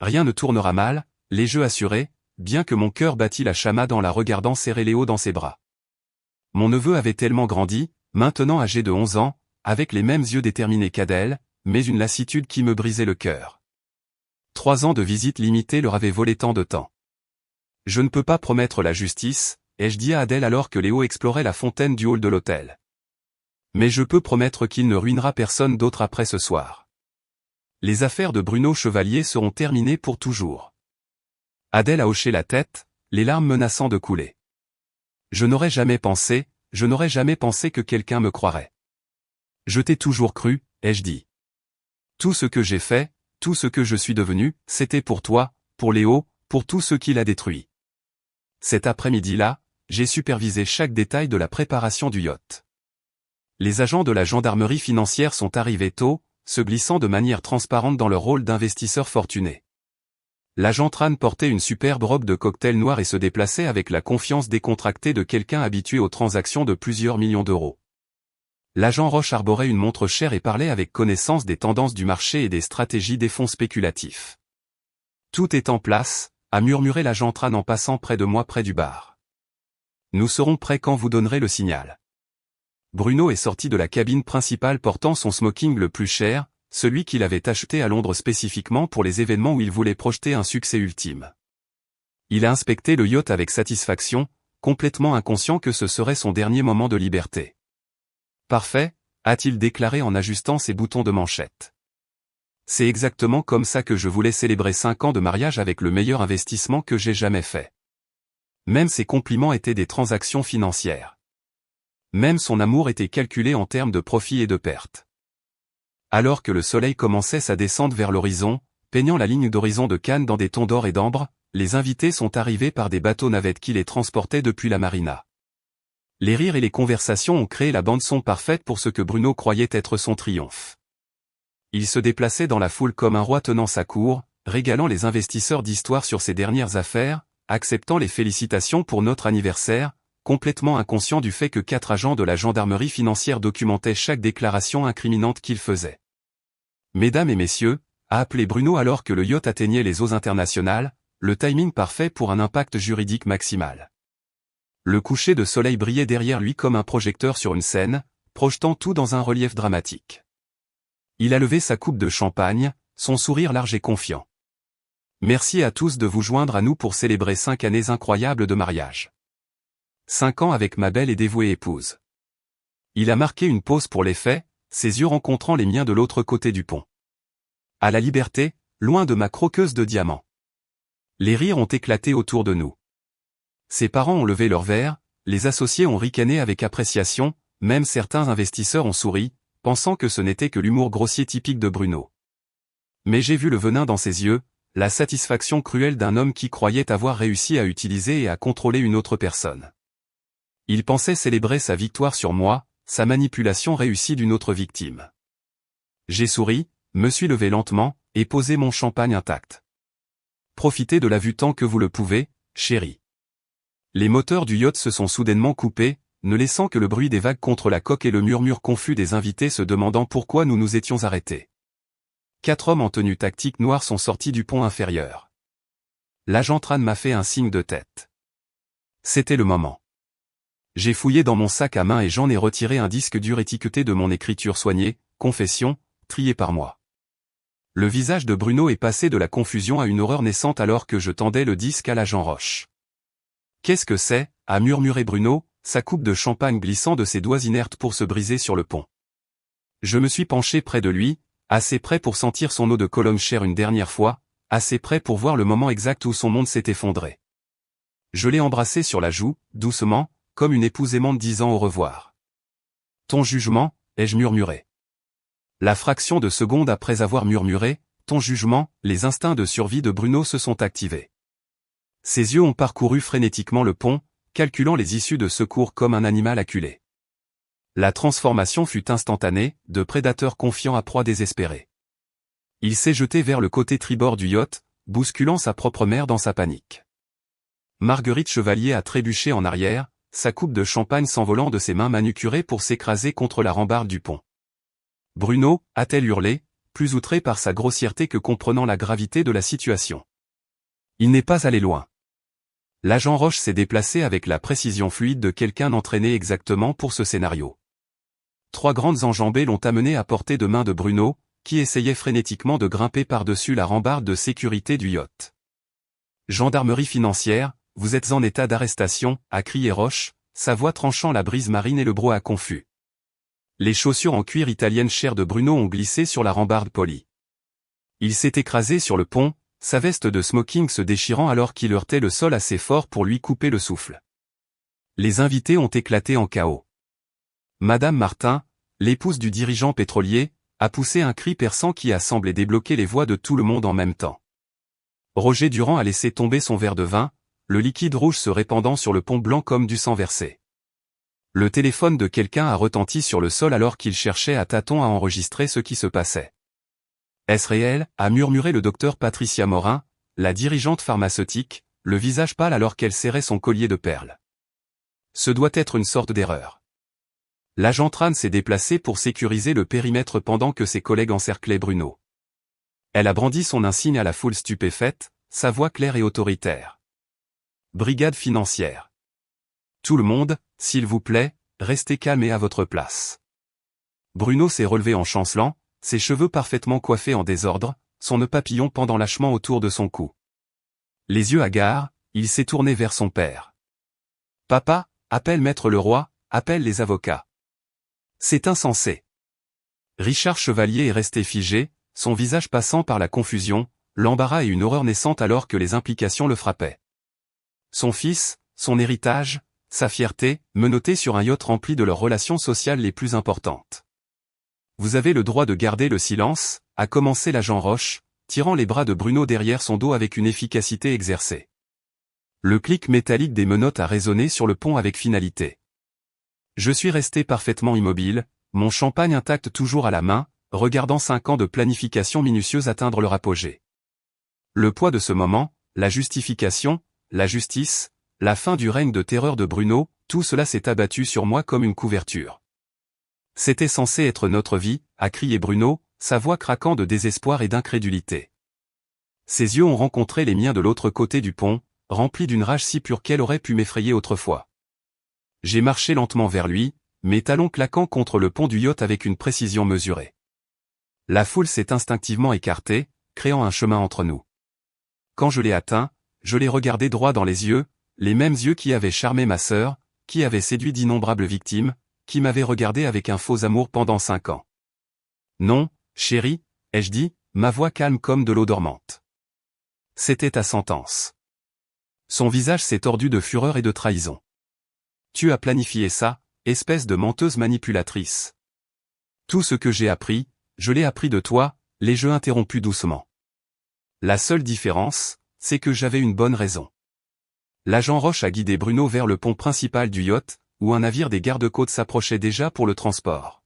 Rien ne tournera mal, les jeux assurés, bien que mon cœur battît la chamade en la regardant serrer Léo dans ses bras. Mon neveu avait tellement grandi, maintenant âgé de 11 ans, avec les mêmes yeux déterminés qu'Adèle, mais une lassitude qui me brisait le cœur. 3 ans de visite limitée leur avaient volé tant de temps. Je ne peux pas promettre la justice, ai-je dit à Adèle alors que Léo explorait la fontaine du hall de l'hôtel. Mais je peux promettre qu'il ne ruinera personne d'autre après ce soir. Les affaires de Bruno Chevalier seront terminées pour toujours. Adèle a hoché la tête, les larmes menaçant de couler. Je n'aurais jamais pensé que quelqu'un me croirait. Je t'ai toujours cru, ai-je dit. Tout ce que j'ai fait, tout ce que je suis devenu, c'était pour toi, pour Léo, pour tout ce qu'il a détruit. Cet après-midi-là, j'ai supervisé chaque détail de la préparation du yacht. Les agents de la gendarmerie financière sont arrivés tôt, se glissant de manière transparente dans leur rôle d'investisseurs fortunés. L'agent Tran portait une superbe robe de cocktail noir et se déplaçait avec la confiance décontractée de quelqu'un habitué aux transactions de plusieurs millions d'euros. L'agent Roche arborait une montre chère et parlait avec connaissance des tendances du marché et des stratégies des fonds spéculatifs. Tout est en place, a murmuré l'agent Tran en passant près de moi près du bar. Nous serons prêts quand vous donnerez le signal. Bruno est sorti de la cabine principale portant son smoking le plus cher, celui qu'il avait acheté à Londres spécifiquement pour les événements où il voulait projeter un succès ultime. Il a inspecté le yacht avec satisfaction, complètement inconscient que ce serait son dernier moment de liberté. Parfait, a-t-il déclaré en ajustant ses boutons de manchette. C'est exactement comme ça que je voulais célébrer 5 ans de mariage avec le meilleur investissement que j'ai jamais fait. Même ses compliments étaient des transactions financières. Même son amour était calculé en termes de profit et de perte. Alors que le soleil commençait sa descente vers l'horizon, peignant la ligne d'horizon de Cannes dans des tons d'or et d'ambre, les invités sont arrivés par des bateaux-navettes qui les transportaient depuis la marina. Les rires et les conversations ont créé la bande-son parfaite pour ce que Bruno croyait être son triomphe. Il se déplaçait dans la foule comme un roi tenant sa cour, régalant les investisseurs d'histoires sur ses dernières affaires, acceptant les félicitations pour notre anniversaire, complètement inconscient du fait que 4 agents de la gendarmerie financière documentaient chaque déclaration incriminante qu'il faisait. Mesdames et messieurs, a appelé Bruno alors que le yacht atteignait les eaux internationales, le timing parfait pour un impact juridique maximal. Le coucher de soleil brillait derrière lui comme un projecteur sur une scène, projetant tout dans un relief dramatique. Il a levé sa coupe de champagne, son sourire large et confiant. Merci à tous de vous joindre à nous pour célébrer 5 années incroyables de mariage. 5 ans avec ma belle et dévouée épouse. Il a marqué une pause pour les faits, ses yeux rencontrant les miens de l'autre côté du pont. À la liberté, loin de ma croqueuse de diamants. Les rires ont éclaté autour de nous. Ses parents ont levé leurs verres, les associés ont ricané avec appréciation, même certains investisseurs ont souri, pensant que ce n'était que l'humour grossier typique de Bruno. Mais j'ai vu le venin dans ses yeux, la satisfaction cruelle d'un homme qui croyait avoir réussi à utiliser et à contrôler une autre personne. Il pensait célébrer sa victoire sur moi, sa manipulation réussie d'une autre victime. J'ai souri, me suis levé lentement, et posé mon champagne intact. Profitez de la vue tant que vous le pouvez, chérie. Les moteurs du yacht se sont soudainement coupés, ne laissant que le bruit des vagues contre la coque et le murmure confus des invités se demandant pourquoi nous nous étions arrêtés. 4 hommes en tenue tactique noire sont sortis du pont inférieur. L'agent Tran m'a fait un signe de tête. C'était le moment. J'ai fouillé dans mon sac à main et j'en ai retiré un disque dur étiqueté de mon écriture soignée, confession, triée par moi. Le visage de Bruno est passé de la confusion à une horreur naissante alors que je tendais le disque à l'agent Roche. « Qu'est-ce que c'est » a murmuré Bruno, sa coupe de champagne glissant de ses doigts inertes pour se briser sur le pont. Je me suis penché près de lui, assez près pour sentir son eau de Cologne chair une dernière fois, assez près pour voir le moment exact où son monde s'est effondré. Je l'ai embrassé sur la joue, doucement, comme une épouse aimante disant au revoir. « Ton jugement » ai-je murmuré. La fraction de seconde après avoir murmuré « ton jugement », les instincts de survie de Bruno se sont activés. Ses yeux ont parcouru frénétiquement le pont, calculant les issues de secours comme un animal acculé. La transformation fut instantanée, de prédateur confiant à proie désespérée. Il s'est jeté vers le côté tribord du yacht, bousculant sa propre mère dans sa panique. Marguerite Chevalier a trébuché en arrière, sa coupe de champagne s'envolant de ses mains manucurées pour s'écraser contre la rambarde du pont. Bruno, a-t-elle hurlé, plus outré par sa grossièreté que comprenant la gravité de la situation. Il n'est pas allé loin. L'agent Roche s'est déplacé avec la précision fluide de quelqu'un entraîné exactement pour ce scénario. 3 grandes enjambées l'ont amené à portée de main de Bruno, qui essayait frénétiquement de grimper par-dessus la rambarde de sécurité du yacht. « Gendarmerie financière, vous êtes en état d'arrestation » a crié Roche, sa voix tranchant la brise marine et le brouhaha confus. Les chaussures en cuir italienne chères de Bruno ont glissé sur la rambarde polie. Il s'est écrasé sur le pont, sa veste de smoking se déchirant alors qu'il heurtait le sol assez fort pour lui couper le souffle. Les invités ont éclaté en chaos. Madame Martin, l'épouse du dirigeant pétrolier, a poussé un cri perçant qui a semblé débloquer les voix de tout le monde en même temps. Roger Durand a laissé tomber son verre de vin, le liquide rouge se répandant sur le pont blanc comme du sang versé. Le téléphone de quelqu'un a retenti sur le sol alors qu'il cherchait à tâtons à enregistrer ce qui se passait. « Est-ce réel » a murmuré le docteur Patricia Morin, la dirigeante pharmaceutique, le visage pâle alors qu'elle serrait son collier de perles. Ce doit être une sorte d'erreur. L'agent Tran s'est déplacé pour sécuriser le périmètre pendant que ses collègues encerclaient Bruno. Elle a brandi son insigne à la foule stupéfaite, sa voix claire et autoritaire. « Brigade financière. Tout le monde, s'il vous plaît, restez calme et à votre place. » Bruno s'est relevé en chancelant, ses cheveux parfaitement coiffés en désordre, son nœud papillon pendant lâchement autour de son cou. Les yeux hagards, il s'est tourné vers son père. « Papa, appelle Maître Leroy, appelle les avocats. » C'est insensé. Richard Chevalier est resté figé, son visage passant par la confusion, l'embarras et une horreur naissante alors que les implications le frappaient. Son fils, son héritage, sa fierté, menottés sur un yacht rempli de leurs relations sociales les plus importantes. « Vous avez le droit de garder le silence » a commencé l'agent Roche, tirant les bras de Bruno derrière son dos avec une efficacité exercée. Le clic métallique des menottes a résonné sur le pont avec finalité. Je suis resté parfaitement immobile, mon champagne intact toujours à la main, regardant 5 ans de planification minutieuse atteindre leur apogée. Le poids de ce moment, la justification, la justice, la fin du règne de terreur de Bruno, tout cela s'est abattu sur moi comme une couverture. C'était censé être notre vie, a crié Bruno, sa voix craquant de désespoir et d'incrédulité. Ses yeux ont rencontré les miens de l'autre côté du pont, remplis d'une rage si pure qu'elle aurait pu m'effrayer autrefois. J'ai marché lentement vers lui, mes talons claquant contre le pont du yacht avec une précision mesurée. La foule s'est instinctivement écartée, créant un chemin entre nous. Quand je l'ai atteint, je l'ai regardé droit dans les yeux, les mêmes yeux qui avaient charmé ma sœur, qui avaient séduit d'innombrables victimes, qui m'avaient regardé avec un faux amour pendant 5 ans. « Non, chérie » ai-je dit, ma voix calme comme de l'eau dormante. C'était ta sentence. Son visage s'est tordu de fureur et de trahison. Tu as planifié ça, espèce de menteuse manipulatrice. Tout ce que j'ai appris, je l'ai appris de toi, les jeux interrompus doucement. La seule différence, c'est que j'avais une bonne raison. L'agent Roche a guidé Bruno vers le pont principal du yacht, où un navire des gardes-côtes s'approchait déjà pour le transport.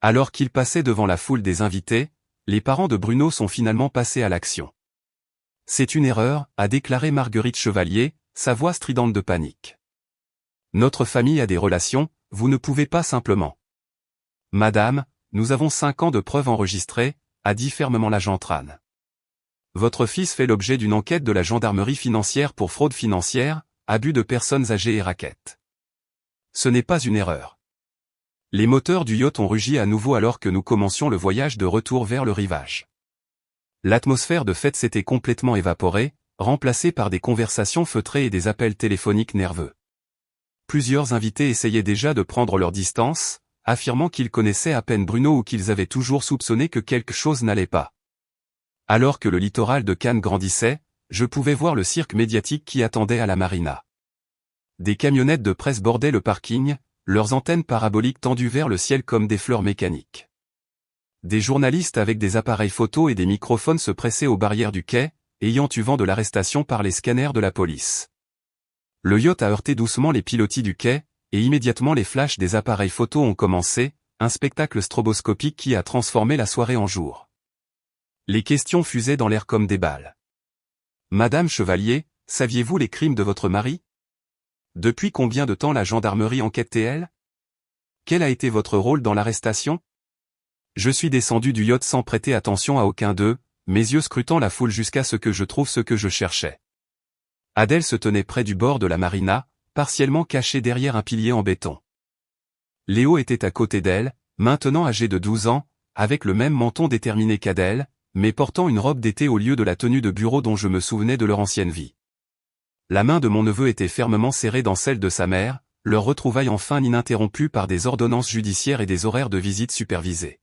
Alors qu'il passait devant la foule des invités, les parents de Bruno sont finalement passés à l'action. C'est une erreur, a déclaré Marguerite Chevalier, sa voix stridente de panique. Notre famille a des relations, vous ne pouvez pas simplement. Madame, nous avons 5 ans de preuves enregistrées, a dit fermement l'agent Tran. Votre fils fait l'objet d'une enquête de la gendarmerie financière pour fraude financière, abus de personnes âgées et racket. Ce n'est pas une erreur. Les moteurs du yacht ont rugi à nouveau alors que nous commencions le voyage de retour vers le rivage. L'atmosphère de fête s'était complètement évaporée, remplacée par des conversations feutrées et des appels téléphoniques nerveux. Plusieurs invités essayaient déjà de prendre leur distance, affirmant qu'ils connaissaient à peine Bruno ou qu'ils avaient toujours soupçonné que quelque chose n'allait pas. Alors que le littoral de Cannes grandissait, je pouvais voir le cirque médiatique qui attendait à la marina. Des camionnettes de presse bordaient le parking, leurs antennes paraboliques tendues vers le ciel comme des fleurs mécaniques. Des journalistes avec des appareils photo et des microphones se pressaient aux barrières du quai, ayant eu vent de l'arrestation par les scanners de la police. Le yacht a heurté doucement les pilotis du quai, et immédiatement les flashs des appareils photo ont commencé, un spectacle stroboscopique qui a transformé la soirée en jour. Les questions fusaient dans l'air comme des balles. Madame Chevalier, saviez-vous les crimes de votre mari? Depuis combien de temps la gendarmerie enquête-t-elle? Quel a été votre rôle dans l'arrestation? Je suis descendu du yacht sans prêter attention à aucun d'eux, mes yeux scrutant la foule jusqu'à ce que je trouve ce que je cherchais. Adèle se tenait près du bord de la marina, partiellement cachée derrière un pilier en béton. Léo était à côté d'elle, maintenant âgé de 12 ans, avec le même menton déterminé qu'Adèle, mais portant une robe d'été au lieu de la tenue de bureau dont je me souvenais de leur ancienne vie. La main de mon neveu était fermement serrée dans celle de sa mère, leur retrouvaille enfin ininterrompue par des ordonnances judiciaires et des horaires de visite supervisés.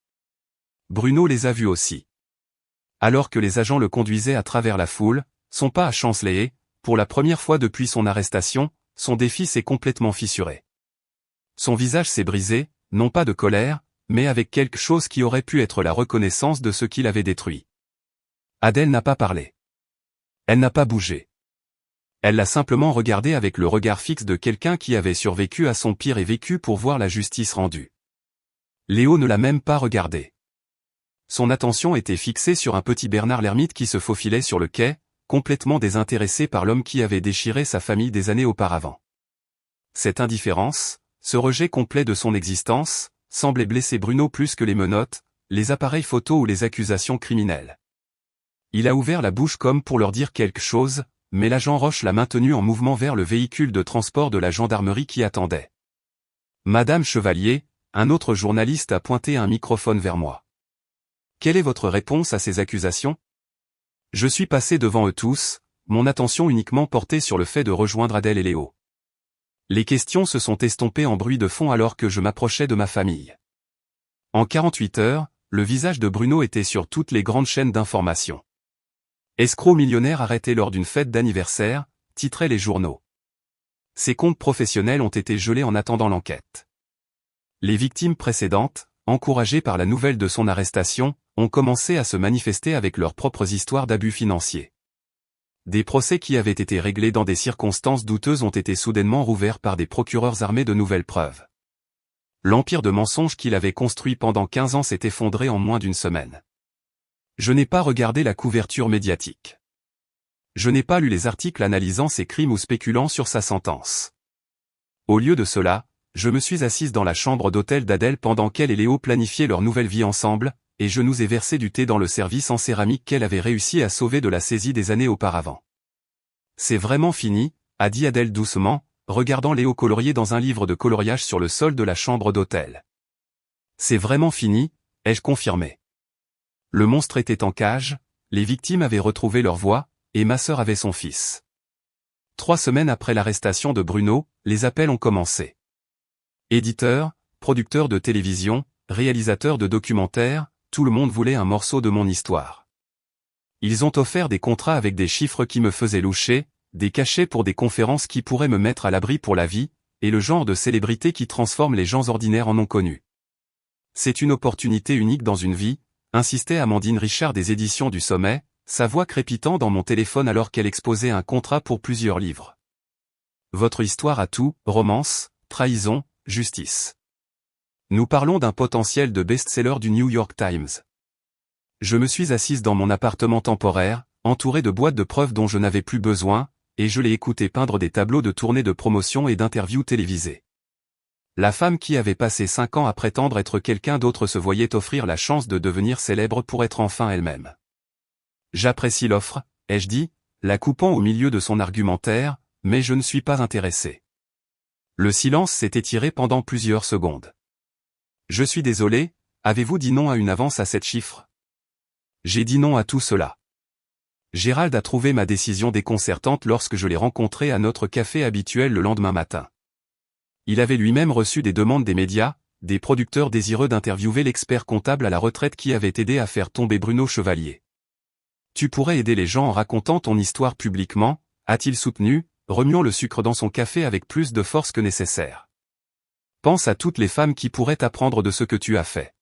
Bruno les a vus aussi. Alors que les agents le conduisaient à travers la foule, son pas a chancelé et, pour la première fois depuis son arrestation, son défi s'est complètement fissuré. Son visage s'est brisé, non pas de colère, mais avec quelque chose qui aurait pu être la reconnaissance de ce qu'il avait détruit. Adèle n'a pas parlé. Elle n'a pas bougé. Elle l'a simplement regardé avec le regard fixe de quelqu'un qui avait survécu à son pire et vécu pour voir la justice rendue. Léo ne l'a même pas regardé. Son attention était fixée sur un petit Bernard l'ermite qui se faufilait sur le quai, complètement désintéressé par l'homme qui avait déchiré sa famille des années auparavant. Cette indifférence, ce rejet complet de son existence, semblait blesser Bruno plus que les menottes, les appareils photo ou les accusations criminelles. Il a ouvert la bouche comme pour leur dire quelque chose, mais l'agent Roche l'a maintenu en mouvement vers le véhicule de transport de la gendarmerie qui attendait. Madame Chevalier, un autre journaliste a pointé un microphone vers moi. Quelle est votre réponse à ces accusations? Je suis passé devant eux tous, mon attention uniquement portée sur le fait de rejoindre Adèle et Léo. Les questions se sont estompées en bruit de fond alors que je m'approchais de ma famille. En 48 heures, le visage de Bruno était sur toutes les grandes chaînes d'information. Escroc millionnaire arrêté lors d'une fête d'anniversaire, titraient les journaux. Ses comptes professionnels ont été gelés en attendant l'enquête. Les victimes précédentes, encouragées par la nouvelle de son arrestation, ont commencé à se manifester avec leurs propres histoires d'abus financiers. Des procès qui avaient été réglés dans des circonstances douteuses ont été soudainement rouverts par des procureurs armés de nouvelles preuves. L'empire de mensonges qu'il avait construit pendant 15 ans s'est effondré en moins d'une semaine. Je n'ai pas regardé la couverture médiatique. Je n'ai pas lu les articles analysant ses crimes ou spéculant sur sa sentence. Au lieu de cela, je me suis assise dans la chambre d'hôtel d'Adèle pendant qu'elle et Léo planifiaient leur nouvelle vie ensemble, et je nous ai versé du thé dans le service en céramique qu'elle avait réussi à sauver de la saisie des années auparavant. C'est vraiment fini, a dit Adèle doucement, regardant Léo colorier dans un livre de coloriage sur le sol de la chambre d'hôtel. C'est vraiment fini, ai-je confirmé. Le monstre était en cage, les victimes avaient retrouvé leur voix, et ma sœur avait son fils. 3 semaines après l'arrestation de Bruno, les appels ont commencé. Éditeurs, producteurs de télévision, réalisateurs de documentaires, tout le monde voulait un morceau de mon histoire. Ils ont offert des contrats avec des chiffres qui me faisaient loucher, des cachets pour des conférences qui pourraient me mettre à l'abri pour la vie, et le genre de célébrité qui transforme les gens ordinaires en non connus. C'est une opportunité unique dans une vie, insistait Amandine Richard des éditions du Sommet, sa voix crépitant dans mon téléphone alors qu'elle exposait un contrat pour plusieurs livres. Votre histoire a tout, romance, trahison, justice. Nous parlons d'un potentiel de best-seller du New York Times. Je me suis assise dans mon appartement temporaire, entouré de boîtes de preuves dont je n'avais plus besoin, et je l'ai écouté peindre des tableaux de tournées de promotion et d'interviews télévisées. La femme qui avait passé 5 ans à prétendre être quelqu'un d'autre se voyait offrir la chance de devenir célèbre pour être enfin elle-même. J'apprécie l'offre, ai-je dit, la coupant au milieu de son argumentaire, mais je ne suis pas intéressé. Le silence s'est étiré pendant plusieurs secondes. Je suis désolé, avez-vous dit non à une avance à 7 chiffres? J'ai dit non à tout cela. Gérald a trouvé ma décision déconcertante lorsque je l'ai rencontré à notre café habituel le lendemain matin. Il avait lui-même reçu des demandes des médias, des producteurs désireux d'interviewer l'expert comptable à la retraite qui avait aidé à faire tomber Bruno Chevalier. Tu pourrais aider les gens en racontant ton histoire publiquement, a-t-il soutenu, remuant le sucre dans son café avec plus de force que nécessaire. Pense à toutes les femmes qui pourraient apprendre de ce que tu as fait.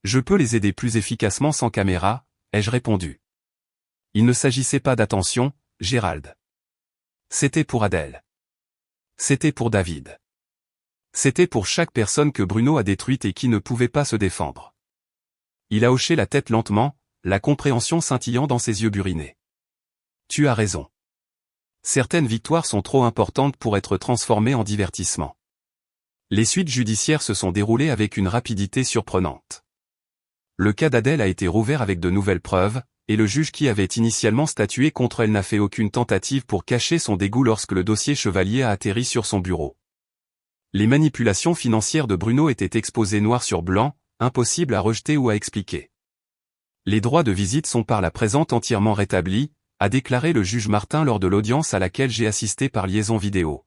Je peux les aider plus efficacement sans caméra, ai-je répondu. Il ne s'agissait pas d'attention, Gérald. C'était pour Adèle. C'était pour David. C'était pour chaque personne que Bruno a détruite et qui ne pouvait pas se défendre. Il a hoché la tête lentement, la compréhension scintillant dans ses yeux burinés. Tu as raison. Certaines victoires sont trop importantes pour être transformées en divertissement. Les suites judiciaires se sont déroulées avec une rapidité surprenante. Le cas d'Adèle a été rouvert avec de nouvelles preuves, et le juge qui avait initialement statué contre elle n'a fait aucune tentative pour cacher son dégoût lorsque le dossier Chevalier a atterri sur son bureau. Les manipulations financières de Bruno étaient exposées noir sur blanc, impossibles à rejeter ou à expliquer. Les droits de visite sont par la présente entièrement rétablis, a déclaré le juge Martin lors de l'audience à laquelle j'ai assisté par liaison vidéo.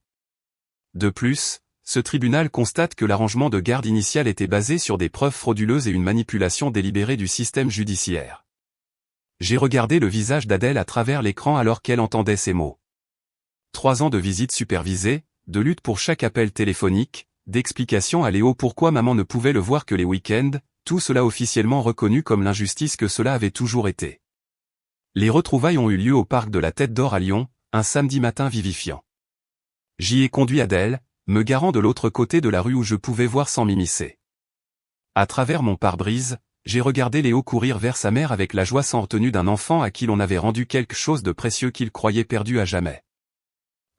De plus, ce tribunal constate que l'arrangement de garde initial était basé sur des preuves frauduleuses et une manipulation délibérée du système judiciaire. J'ai regardé le visage d'Adèle à travers l'écran alors qu'elle entendait ces mots. 3 ans de visites supervisées, de lutte pour chaque appel téléphonique, d'explications à Léo pourquoi maman ne pouvait le voir que les week-ends, tout cela officiellement reconnu comme l'injustice que cela avait toujours été. Les retrouvailles ont eu lieu au parc de la Tête d'Or à Lyon, un samedi matin vivifiant. J'y ai conduit Adèle, me garant de l'autre côté de la rue où je pouvais voir sans m'immiscer. À travers mon pare-brise, j'ai regardé Léo courir vers sa mère avec la joie sans retenue d'un enfant à qui l'on avait rendu quelque chose de précieux qu'il croyait perdu à jamais.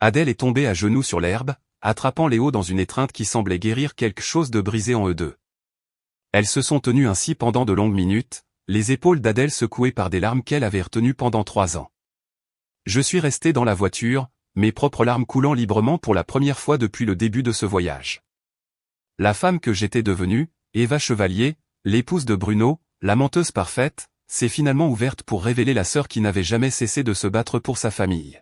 Adèle est tombée à genoux sur l'herbe, attrapant Léo dans une étreinte qui semblait guérir quelque chose de brisé en eux deux. Elles se sont tenues ainsi pendant de longues minutes, les épaules d'Adèle secouées par des larmes qu'elle avait retenues pendant 3 ans. Je suis resté dans la voiture, mes propres larmes coulant librement pour la première fois depuis le début de ce voyage. La femme que j'étais devenue, Eva Chevalier, l'épouse de Bruno, la menteuse parfaite, s'est finalement ouverte pour révéler la sœur qui n'avait jamais cessé de se battre pour sa famille.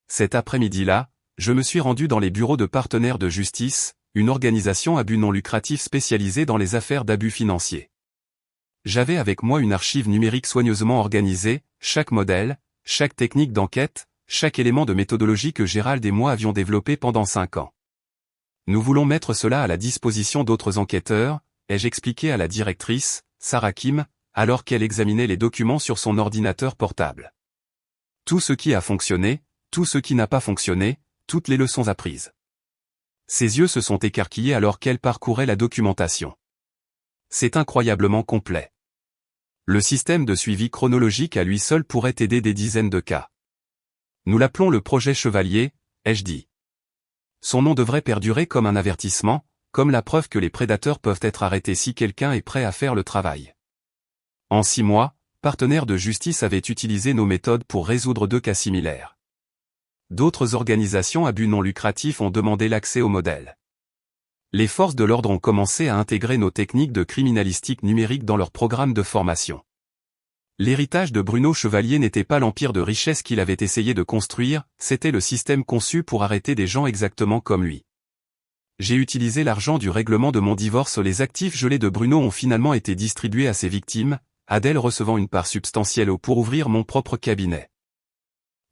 Cet après-midi-là, je me suis rendu dans les bureaux de Partenaires de Justice, une organisation à but non lucratif spécialisée dans les affaires d'abus financiers. J'avais avec moi une archive numérique soigneusement organisée, chaque modèle, chaque technique d'enquête, chaque élément de méthodologie que Gérald et moi avions développé pendant 5 ans. Nous voulons mettre cela à la disposition d'autres enquêteurs, ai-je expliqué à la directrice, Sarah Kim, alors qu'elle examinait les documents sur son ordinateur portable. Tout ce qui a fonctionné, tout ce qui n'a pas fonctionné, toutes les leçons apprises. Ses yeux se sont écarquillés alors qu'elle parcourait la documentation. C'est incroyablement complet. Le système de suivi chronologique à lui seul pourrait aider des dizaines de cas. Nous l'appelons le projet Chevalier, ai-je dit. Son nom devrait perdurer comme un avertissement, comme la preuve que les prédateurs peuvent être arrêtés si quelqu'un est prêt à faire le travail. En 6 mois, Partenaires de Justice avaient utilisé nos méthodes pour résoudre 2 cas similaires. D'autres organisations à but non lucratif ont demandé l'accès au modèle. Les forces de l'ordre ont commencé à intégrer nos techniques de criminalistique numérique dans leur programme de formation. L'héritage de Bruno Chevalier n'était pas l'empire de richesse qu'il avait essayé de construire, c'était le système conçu pour arrêter des gens exactement comme lui. J'ai utilisé l'argent du règlement de mon divorce. Les actifs gelés de Bruno ont finalement été distribués à ses victimes, Adèle recevant une part substantielle pour ouvrir mon propre cabinet.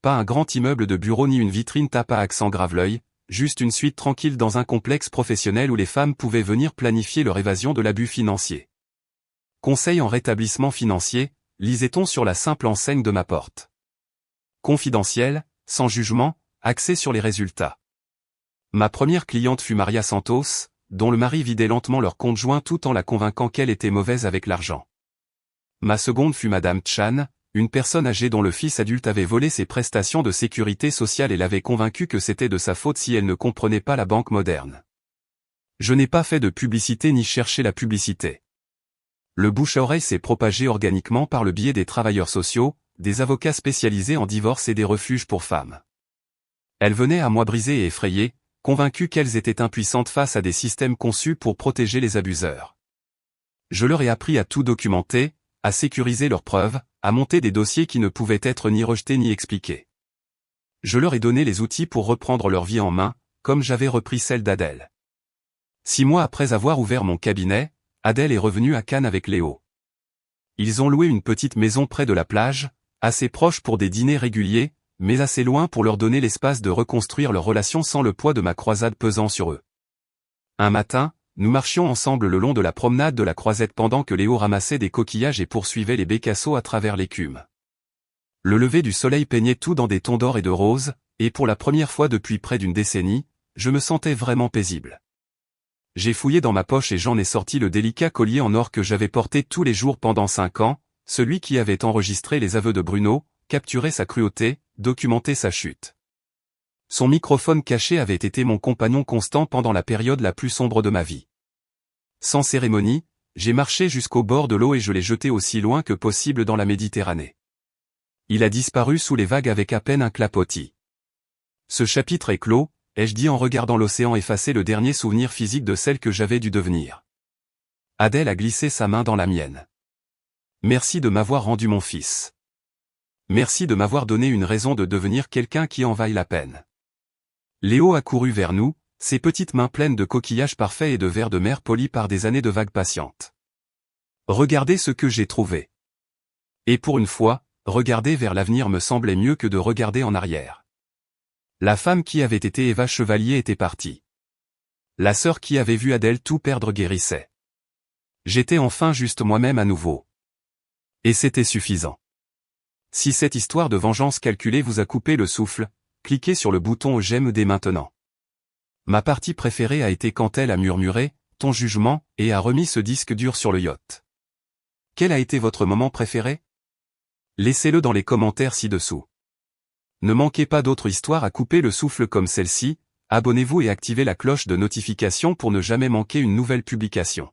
Pas un grand immeuble de bureau ni une vitrine tape à accent grave-l'œil, juste une suite tranquille dans un complexe professionnel où les femmes pouvaient venir planifier leur évasion de l'abus financier. Conseil en rétablissement financier, lisait-on sur la simple enseigne de ma porte. Confidentiel, sans jugement, axé sur les résultats. Ma première cliente fut Maria Santos, dont le mari vidait lentement leur compte joint tout en la convainquant qu'elle était mauvaise avec l'argent. Ma seconde fut Madame Chan, une personne âgée dont le fils adulte avait volé ses prestations de sécurité sociale et l'avait convaincue que c'était de sa faute si elle ne comprenait pas la banque moderne. Je n'ai pas fait de publicité ni cherché la publicité. Le bouche à oreille s'est propagé organiquement par le biais des travailleurs sociaux, des avocats spécialisés en divorce et des refuges pour femmes. Elles venaient à moi brisées et effrayées, convaincues qu'elles étaient impuissantes face à des systèmes conçus pour protéger les abuseurs. Je leur ai appris à tout documenter, à sécuriser leurs preuves, à monter des dossiers qui ne pouvaient être ni rejetés ni expliqués. Je leur ai donné les outils pour reprendre leur vie en main, comme j'avais repris celle d'Adèle. 6 mois après avoir ouvert mon cabinet, Adèle est revenue à Cannes avec Léo. Ils ont loué une petite maison près de la plage, assez proche pour des dîners réguliers, mais assez loin pour leur donner l'espace de reconstruire leur relation sans le poids de ma croisade pesant sur eux. Un matin, nous marchions ensemble le long de la promenade de la Croisette pendant que Léo ramassait des coquillages et poursuivait les bécassos à travers l'écume. Le lever du soleil peignait tout dans des tons d'or et de rose, et pour la première fois depuis près d'une décennie, je me sentais vraiment paisible. J'ai fouillé dans ma poche et j'en ai sorti le délicat collier en or que j'avais porté tous les jours pendant 5 ans, celui qui avait enregistré les aveux de Bruno, capturé sa cruauté, documenté sa chute. Son microphone caché avait été mon compagnon constant pendant la période la plus sombre de ma vie. Sans cérémonie, j'ai marché jusqu'au bord de l'eau et je l'ai jeté aussi loin que possible dans la Méditerranée. Il a disparu sous les vagues avec à peine un clapotis. Ce chapitre est clos, ai-je dit en regardant l'océan effacer le dernier souvenir physique de celle que j'avais dû devenir. Adèle a glissé sa main dans la mienne. Merci de m'avoir rendu mon fils. Merci de m'avoir donné une raison de devenir quelqu'un qui en vaille la peine. Léo a couru vers nous, ses petites mains pleines de coquillages parfaits et de vers de mer polis par des années de vagues patientes. Regardez ce que j'ai trouvé. Et pour une fois, regarder vers l'avenir me semblait mieux que de regarder en arrière. La femme qui avait été Eva Chevalier était partie. La sœur qui avait vu Adèle tout perdre guérissait. J'étais enfin juste moi-même à nouveau. Et c'était suffisant. Si cette histoire de vengeance calculée vous a coupé le souffle, cliquez sur le bouton j'aime dès maintenant. Ma partie préférée a été quand elle a murmuré « ton jugement » et a remis ce disque dur sur le yacht. Quel a été votre moment préféré? Laissez-le dans les commentaires ci-dessous. Ne manquez pas d'autres histoires à couper le souffle comme celle-ci, abonnez-vous et activez la cloche de notification pour ne jamais manquer une nouvelle publication.